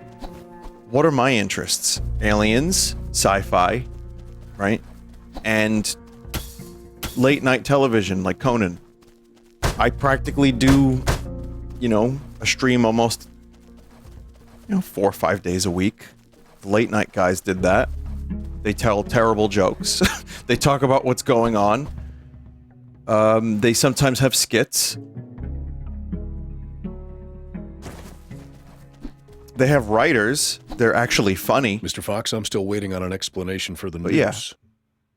what are my interests? Aliens, sci-fi, right? And late night television, like Conan. I practically do, a stream almost, 4 or 5 days a week. The late night guys did that. They tell terrible jokes. They talk about what's going on. They sometimes have skits. They have writers. They're actually funny. Mr. Fox, I'm still waiting on an explanation for the news. Yeah.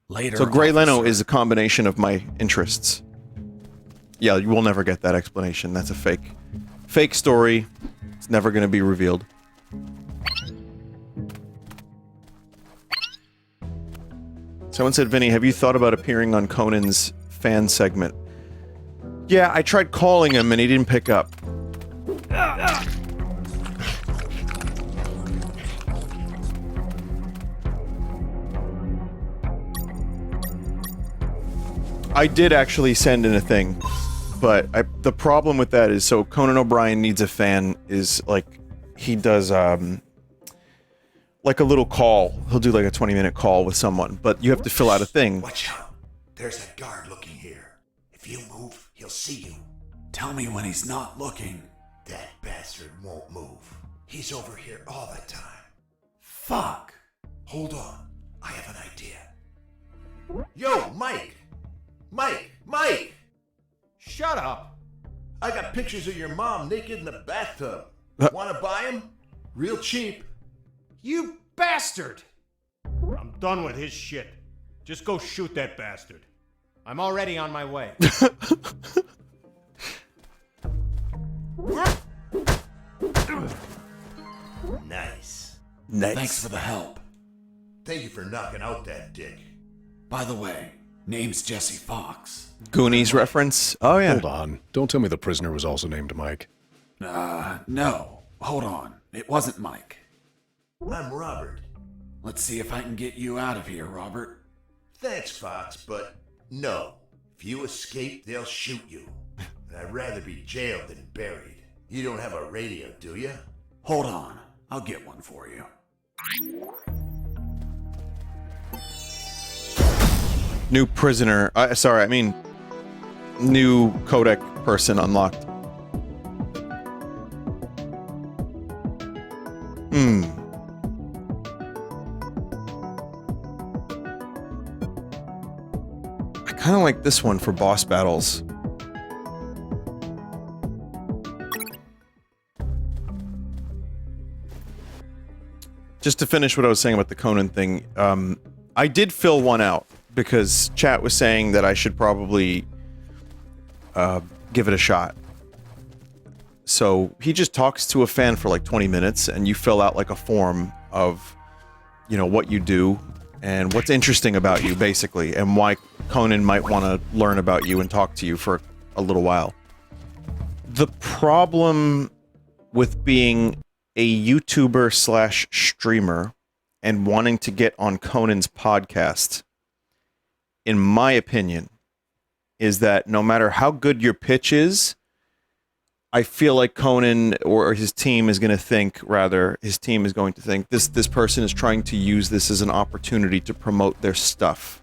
Later, So Gray Leno officer. is a combination of my interests. Yeah, you will never get that explanation. That's a fake story. It's never going to be revealed. Someone said, Vinny, have you thought about appearing on Conan's fan segment? Yeah, I tried calling him and he didn't pick up. I did actually send in a thing, but the problem with that is, so Conan O'Brien Needs a Fan is, like, he does like a little call. He'll do like a 20-minute call with someone, but you have to fill out a thing. Watch out. There's a guard looking here. If you move, he'll see you. Tell me when he's not looking. That bastard won't move. He's over here all the time. Fuck. Hold on. I have an idea. Yo, Mike! Mike! Shut up! I got pictures of your mom naked in the bathtub. Wanna buy them? Real cheap. You bastard! I'm done with his shit. Just go shoot that bastard. I'm already on my way. Nice. Thanks for the help. Thank you for knocking out that dick. By the way, name's Jesse Fox. Goonies reference? Oh, yeah. Hold on. Don't tell me the prisoner was also named Mike. No. Hold on. It wasn't Mike. I'm Robert. Let's see if I can get you out of here, Robert. Thanks, Fox, but no. If you escape, they'll shoot you. And I'd rather be jailed than buried. You don't have a radio, do you? Hold on. I'll get one for you. New prisoner. New codec person unlocked. I kind of like this one for boss battles. Just to finish what I was saying about the Conan thing, I did fill one out because chat was saying that I should probably give it a shot. So he just talks to a fan for like 20 minutes and you fill out like a form of, you know, what you do and what's interesting about you, basically, and why Conan might want to learn about you and talk to you for a little while. The problem with being a YouTuber slash streamer and wanting to get on Conan's podcast, in my opinion, is that no matter how good your pitch is, I feel like Conan or his team is going to think, this person is trying to use this as an opportunity to promote their stuff.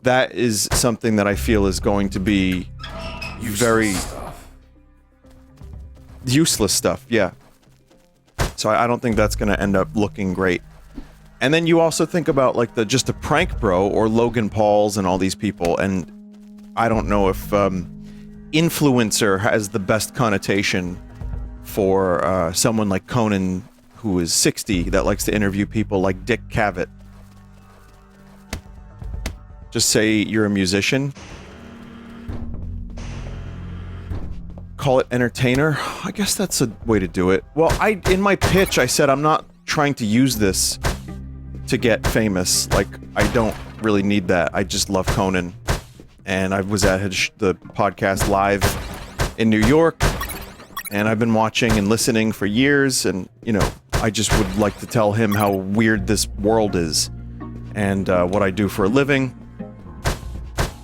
That is something that I feel is going to be very useless stuff, yeah. So I don't think that's going to end up looking great. And then you also think about like just a prank bro or Logan Pauls and all these people, and I don't know if influencer has the best connotation for someone like Conan, who is 60, that likes to interview people like Dick Cavett. Just say you're a musician. Call it entertainer. I guess that's a way to do it. Well, in my pitch, I said I'm not trying to use this to get famous. Like, I don't really need that. I just love Conan. And I was at the podcast live in New York, and I've been watching and listening for years, and, you know, I just would like to tell him how weird this world is, and what I do for a living.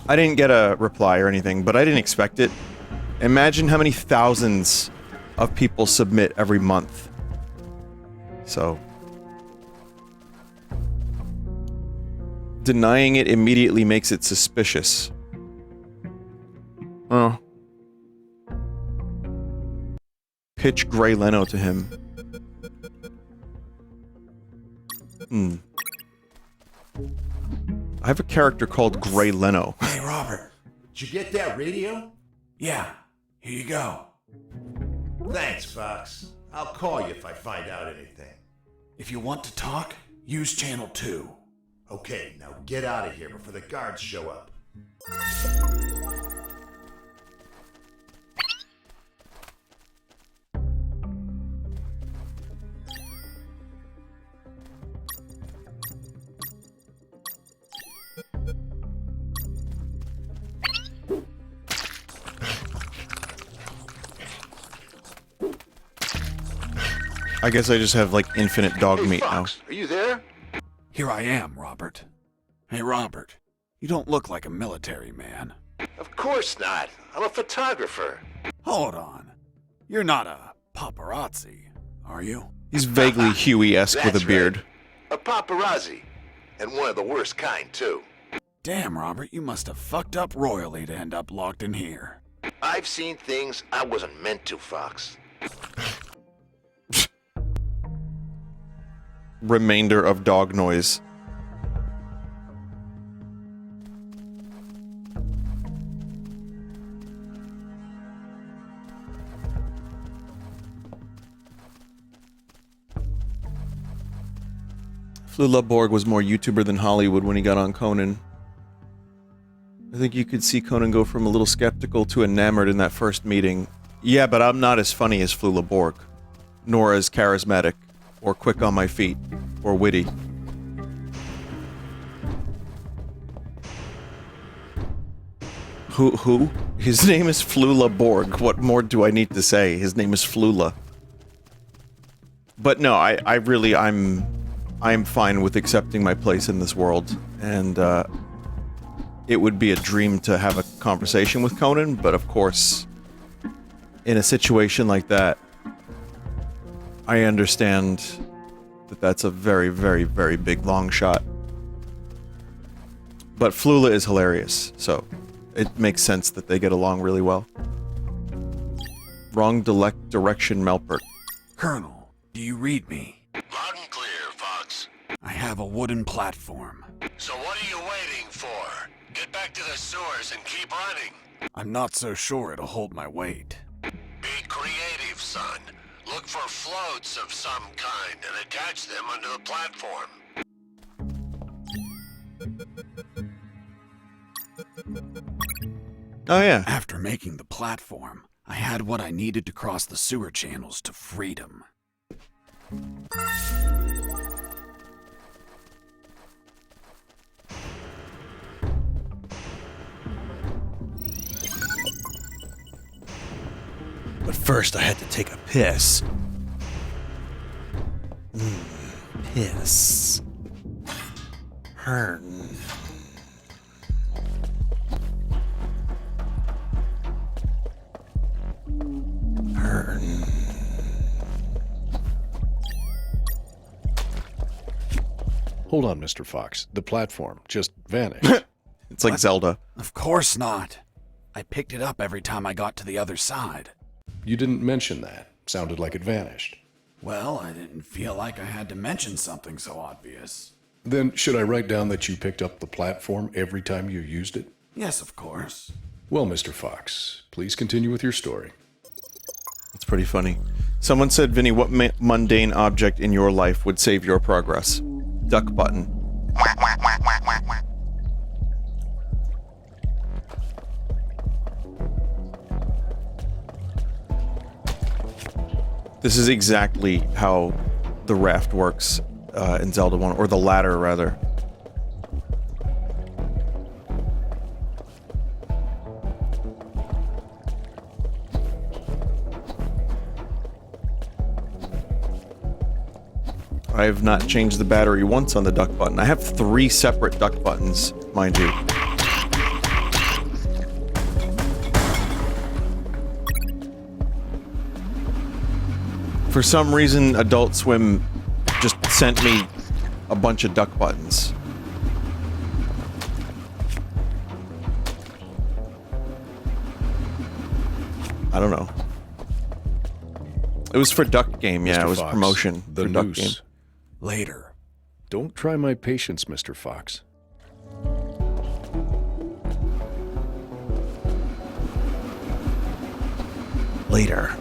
I didn't get a reply or anything, but I didn't expect it. Imagine how many thousands of people submit every month. So denying it immediately makes it suspicious. Oh. Pitch Gray Leno to him. I have a character called Gray Leno. Hey, Robert. Did you get that radio? Yeah. Here you go. Thanks, Fox. I'll call you if I find out anything. If you want to talk, use channel 2. Okay, now get out of here before the guards show up. I guess I just have, like, infinite dog meat now. Are you there? Here I am, Robert. Hey, Robert. You don't look like a military man. Of course not. I'm a photographer. Hold on. You're not a paparazzi, are you? He's vaguely Huey-esque with That's a beard. right. A paparazzi. And one of the worst kind, too. Damn, Robert, you must have fucked up royally to end up locked in here. I've seen things I wasn't meant to, Fox. Remainder of dog noise. Flula Borg was more YouTuber than Hollywood when he got on Conan. I think you could see Conan go from a little skeptical to enamored in that first meeting. Yeah, but I'm not as funny as Flula Borg, nor as charismatic, or quick on my feet, or witty. Who? His name is Flula Borg. What more do I need to say? His name is Flula. But no, I'm fine with accepting my place in this world, and it would be a dream to have a conversation with Conan, but of course, in a situation like that, I understand that that's a very, very, very big long shot. But Flula is hilarious, so it makes sense that they get along really well. Wrong direction, Melpert. Colonel, do you read me? Loud and clear, Fox. I have a wooden platform. So what are you waiting for? Get back to the sewers and keep running. I'm not so sure it'll hold my weight. Be creative, son. Look for floats of some kind and attach them onto the platform. Oh yeah. After making the platform, I had what I needed to cross the sewer channels to freedom. But first I had to take a piss. Piss. Hern. Hern. Hold on, Mr. Fox. The platform just vanished. It's like Zelda. Of course not. I picked it up every time I got to the other side. You didn't mention that. Sounded like it vanished. Well, I didn't feel like I had to mention something so obvious. Then should I write down that you picked up the platform every time you used it? Yes, of course. Well, Mr. Fox, please continue with your story. It's pretty funny. Someone said, Vinny, what mundane object in your life would save your progress? Duck button. This is exactly how the raft works in Zelda 1, or the ladder, rather. I have not changed the battery once on the duck button. I have 3 separate duck buttons, mind you. For some reason, Adult Swim just sent me a bunch of duck buttons. I don't know. It was for Duck Game, yeah, Mr. it was Fox, promotion the for Duck noose. Game. Later. Don't try my patience, Mr. Fox. Later.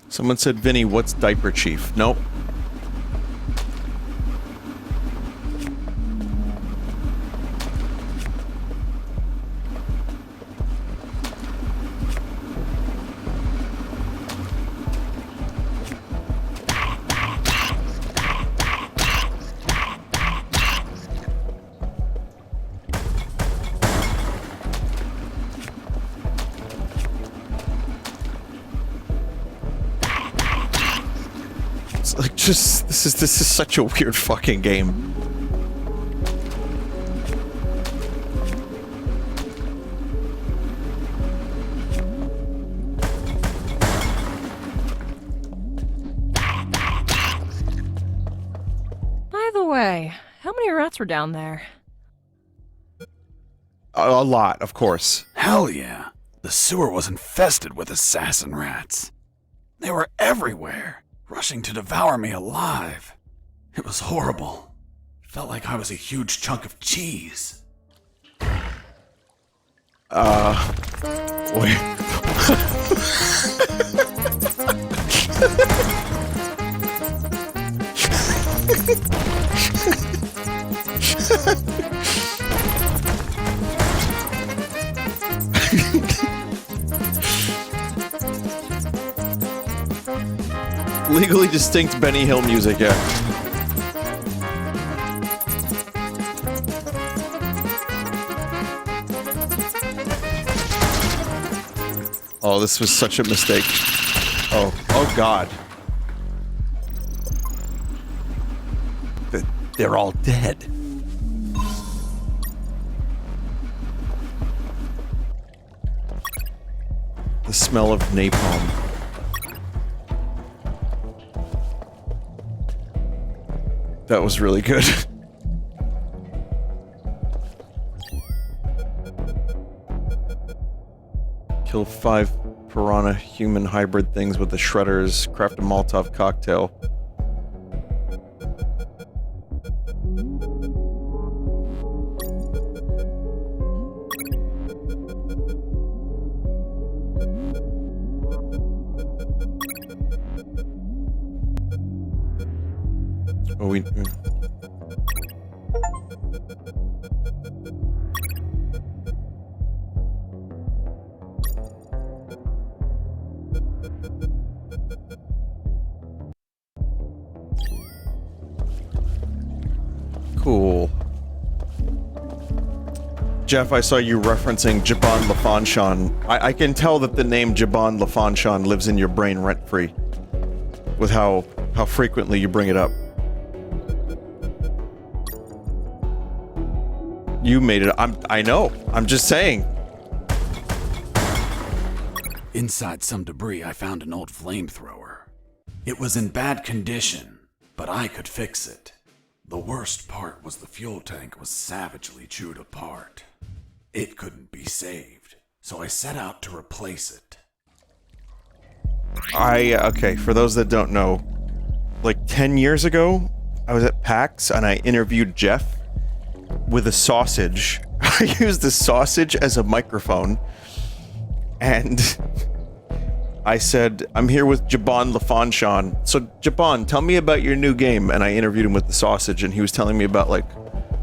Someone said, Vinny, what's Diaper Chief? Nope. Like, just this is such a weird fucking game. By the way, how many rats were down there? A lot, of course. Hell yeah. The sewer was infested with assassin rats. They were everywhere, rushing to devour me alive. It was horrible. Felt like I was a huge chunk of cheese. Wait. Legally distinct Benny Hill music, yeah. Oh, this was such a mistake. Oh God. They're all dead. The smell of napalm. That was really good. Kill 5 piranha human hybrid things with the shredders. Craft a Molotov cocktail. Oh, we... Cool. Jeff, I saw you referencing Jabon Lafanshan. I can tell that the name Jabon Lafanshan lives in your brain rent-free. With how frequently you bring it up. You made it. I know. I'm just saying. Inside some debris, I found an old flamethrower. It was in bad condition, but I could fix it. The worst part was the fuel tank was savagely chewed apart. It couldn't be saved, so I set out to replace it. Okay, for those that don't know, like 10 years ago, I was at PAX and I interviewed Jeff with a sausage. I used the sausage as a microphone, and I said, I'm here with Jabon Lafanshan. So, Jabon, tell me about your new game. And I interviewed him with the sausage, and he was telling me about, like,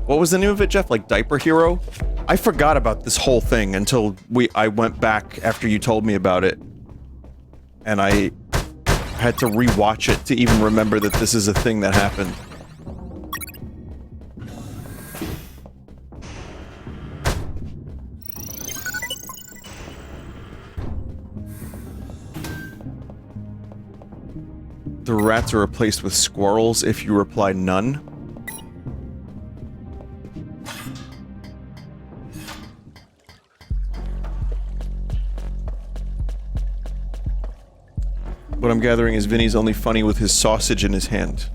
what was the name of it, Jeff? Like, Diaper Hero? I forgot about this whole thing until I went back after you told me about it. And I had to rewatch it to even remember that this is a thing that happened. The rats are replaced with squirrels if you reply none. What I'm gathering is Vinny's only funny with his sausage in his hand.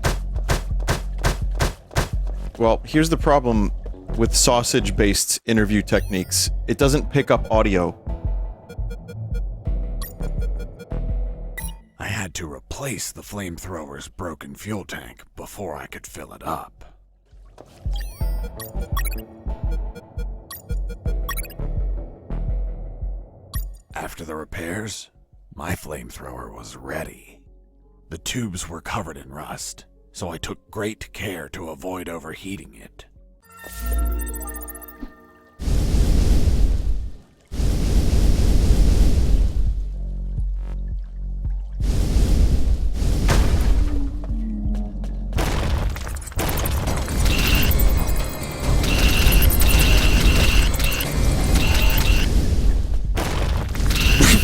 Well, here's the problem with sausage-based interview techniques. It doesn't pick up audio. I had to replace the flamethrower's broken fuel tank before I could fill it up. After the repairs, my flamethrower was ready. The tubes were covered in rust, so I took great care to avoid overheating it.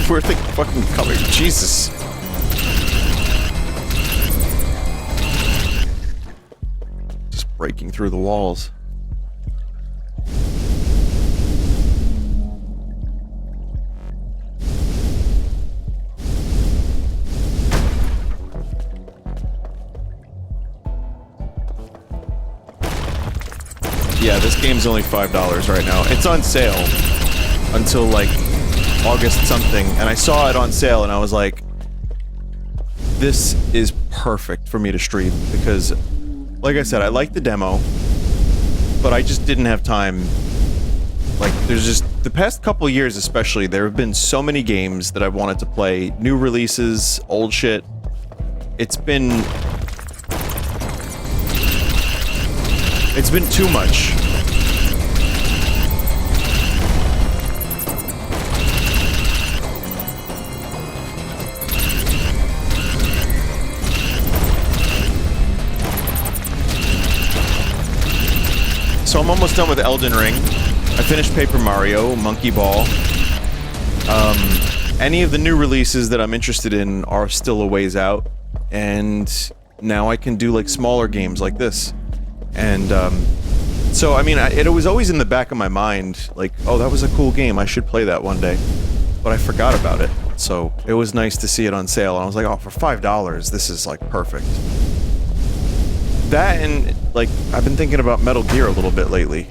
Where are they fucking coming? Jesus. breaking through the walls. Yeah, this game's only $5 right now. It's on sale until like August something, and I saw it on sale and I was like, this is perfect for me to stream because, like I said, I like the demo, but I just didn't have time. Like, there's just, the past couple years especially, there have been so many games that I've wanted to play, new releases, old shit. It's been too much. So I'm almost done with Elden Ring. I finished Paper Mario, Monkey Ball. Any of the new releases that I'm interested in are still a ways out, and now I can do like smaller games like this. And so I mean, it was always in the back of my mind, like, oh, that was a cool game, I should play that one day. But I forgot about it, so it was nice to see it on sale, and I was like, oh, for $5, this is like perfect. That and, like, I've been thinking about Metal Gear a little bit lately.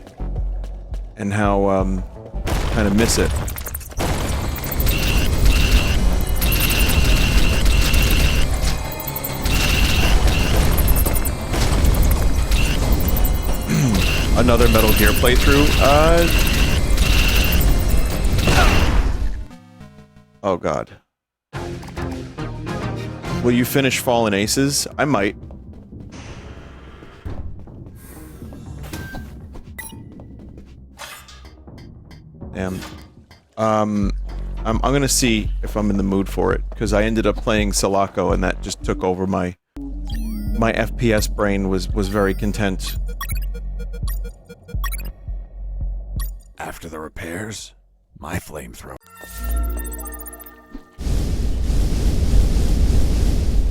And how, kind of miss it. Another Metal Gear playthrough? Oh god. Will you finish Fallen Aces? I might. Damn. I'm gonna see if I'm in the mood for it, because I ended up playing Sulaco and that just took over my FPS brain was very content. After the repairs, my flamethrower.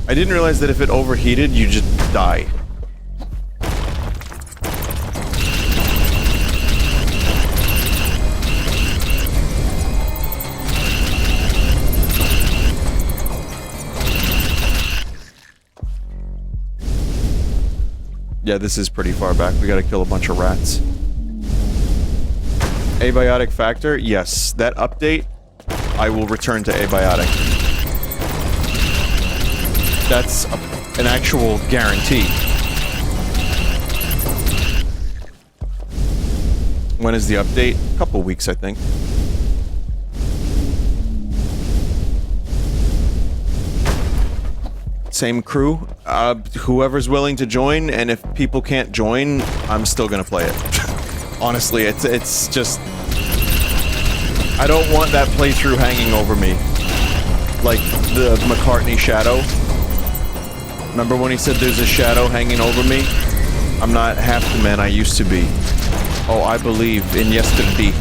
I didn't realize that if it overheated, you just die. Yeah, this is pretty far back. We gotta kill a bunch of rats. Abiotic Factor? Yes. That update, I will return to Abiotic. That's an actual guarantee. When is the update? A couple weeks, I think. Same crew. Whoever's willing to join, and if people can't join, I'm still gonna play it. Honestly, it's just... I don't want that playthrough hanging over me. Like the McCartney shadow. Remember when he said there's a shadow hanging over me? I'm not half the man I used to be. Oh, I believe in yesterday.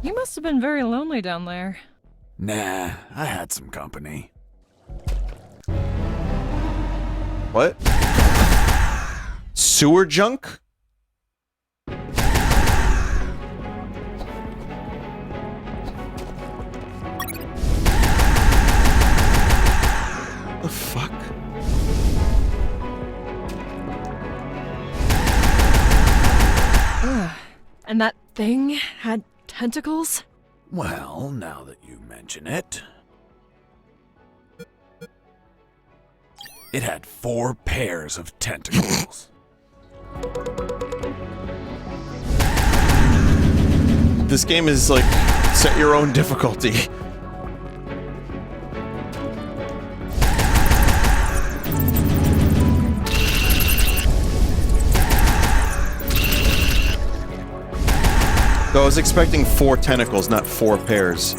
You must have been very lonely down there. Nah, I had some company. What? Sewer junk? thing had tentacles? Well, now that you mention it, it had 4 pairs of tentacles. This game is like, set your own difficulty. So I was expecting 4 tentacles, not 4 pairs.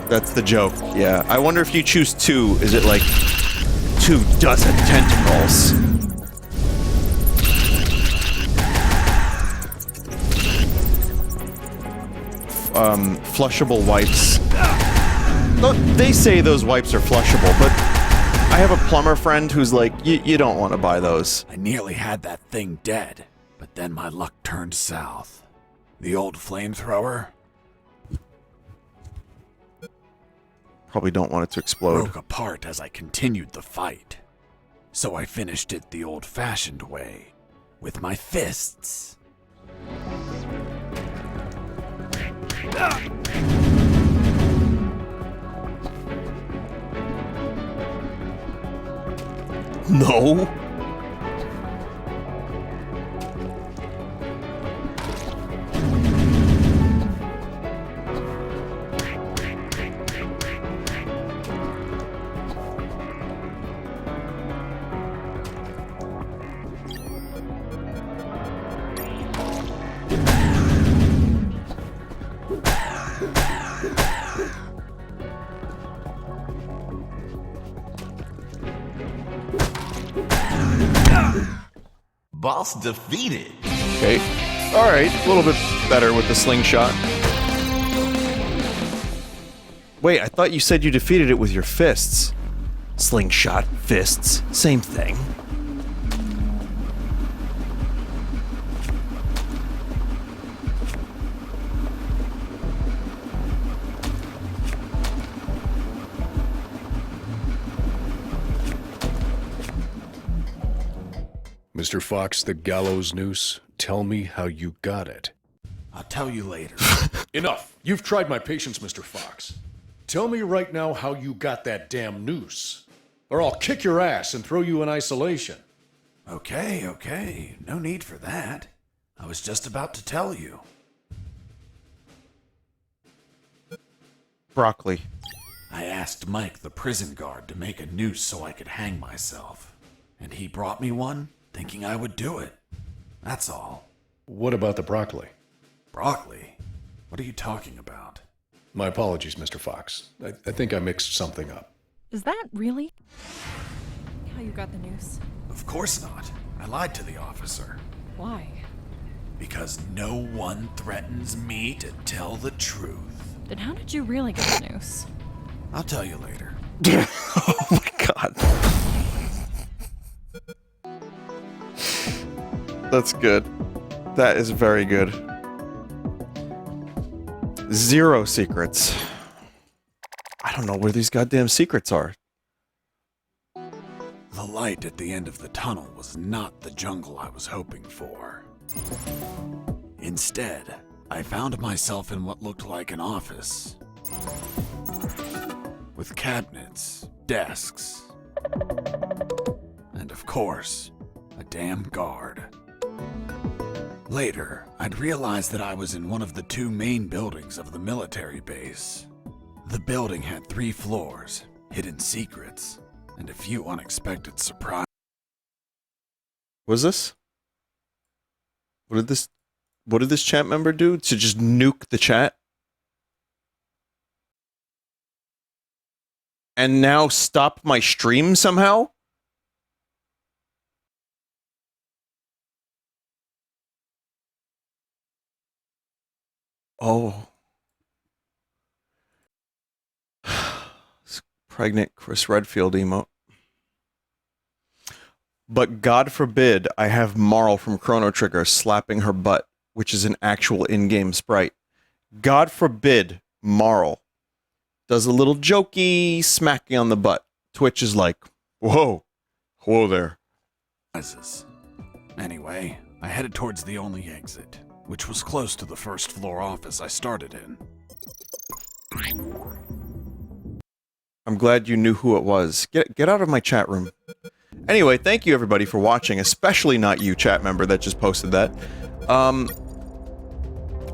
That's the joke, yeah. I wonder if you choose 2, is it like 2 dozen tentacles? Flushable wipes. Look, they say those wipes are flushable, but I have a plumber friend who's like, you don't want to buy those. I nearly had that thing dead, but then my luck turned south. The old flamethrower Probably don't want it to explode. broke apart as I continued the fight. So I finished it the old-fashioned way, with my fists. No. Boss defeated. Okay. Alright, a little bit better with the slingshot. Wait, I thought you said you defeated it with your fists. Slingshot, fists, same thing. Mr. Fox, the gallows noose, tell me how you got it. I'll tell you later. Enough! You've tried my patience, Mr. Fox. Tell me right now how you got that damn noose, or I'll kick your ass and throw you in isolation. Okay. No need for that. I was just about to tell you. Broccoli. I asked Mike, the prison guard, to make a noose so I could hang myself. And he brought me one, thinking I would do it. That's all. What about the broccoli? Broccoli? What are you talking about? My apologies, Mr. Fox. I think I mixed something up. Is that really how you got the noose? Of course not. I lied to the officer. Why? Because no one threatens me to tell the truth. Then how did you really get the noose? I'll tell you later. Oh my god. That's good. That is very good. 0 secrets. I don't know where these goddamn secrets are. The light at the end of the tunnel was not the jungle I was hoping for. Instead, I found myself in what looked like an office. With cabinets, desks, and of course, a damn guard. Later, I'd realized that I was in one of the 2 main buildings of the military base. The building had 3 floors, hidden secrets, and a few unexpected surprises. What is this? What did this chat member do? To just nuke the chat? And now stop my stream somehow? Oh. Pregnant Chris Redfield emote. But God forbid I have Marl from Chrono Trigger slapping her butt, which is an actual in-game sprite. God forbid Marl does a little jokey smacking on the butt Twitch is like, whoa, whoa there. Anyway, I headed towards the only exit, which was close to the first floor office I started in. I'm glad you knew who it was. Get out of my chat room. Anyway, thank you everybody for watching, especially not you, chat member, that just posted that.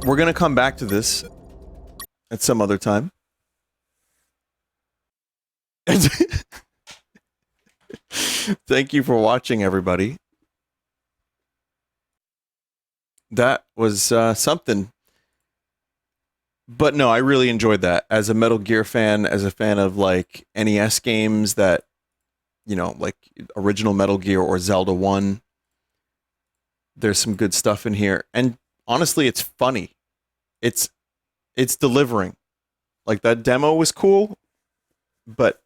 We're gonna come back to this at some other time. Thank you for watching, everybody. That was something. But no, I really enjoyed that. As a Metal Gear fan, as a fan of, like, NES games that, you know, like original Metal Gear or Zelda 1, there's some good stuff in here. And honestly, it's funny. It's delivering. Like, that demo was cool, but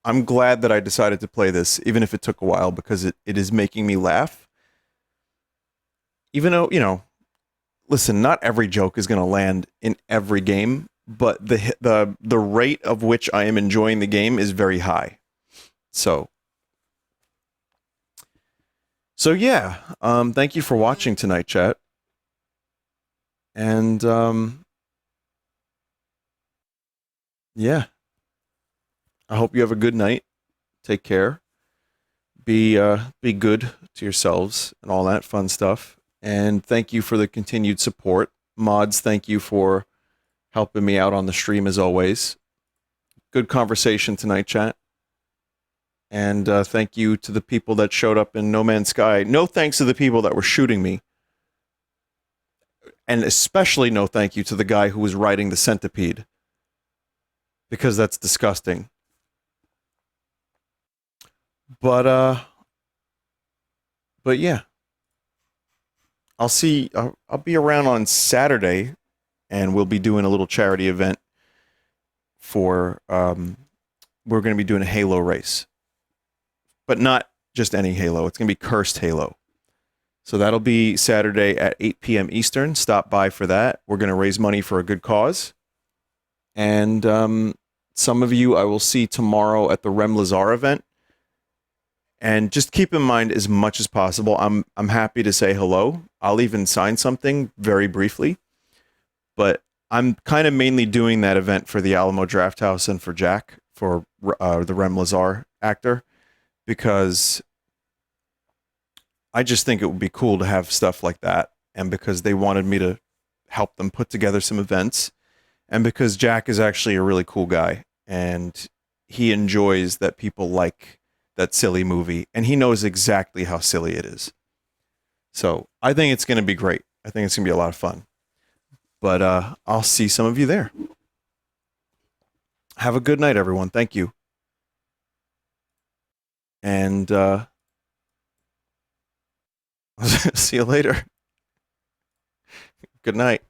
I'm glad that I decided to play this, even if it took a while, because it is making me laugh. Even though, you know, listen, not every joke is going to land in every game, but the rate of which I am enjoying the game is very high. So yeah, thank you for watching tonight, chat. And yeah, I hope you have a good night. Take care. Be good to yourselves and all that fun stuff. And thank you for the continued support. Mods, thank you for helping me out on the stream as always. Good conversation tonight, chat. And thank you to the people that showed up in No Man's Sky. No thanks to the people that were shooting me. And especially no thank you to the guy who was riding the centipede. Because that's disgusting. But yeah. I'll be around on Saturday, and we'll be doing a little charity event for, we're going to be doing a Halo race. But not just any Halo. It's going to be Cursed Halo. So that'll be Saturday at 8 p.m. Eastern. Stop by for that. We're going to raise money for a good cause. And some of you I will see tomorrow at the Rem Lazar event. And just keep in mind as much as possible, I'm happy to say hello. I'll even sign something very briefly. But I'm kind of mainly doing that event for the Alamo Drafthouse and for Jack, for the Rem Lazar actor, because I just think it would be cool to have stuff like that. And because they wanted me to help them put together some events. And because Jack is actually a really cool guy. And he enjoys that people like that silly movie, and he knows exactly how silly it is. So I think it's going to be great. I think it's going to be a lot of fun. But I'll see some of you there. Have a good night, everyone. Thank you. And see you later. Good night.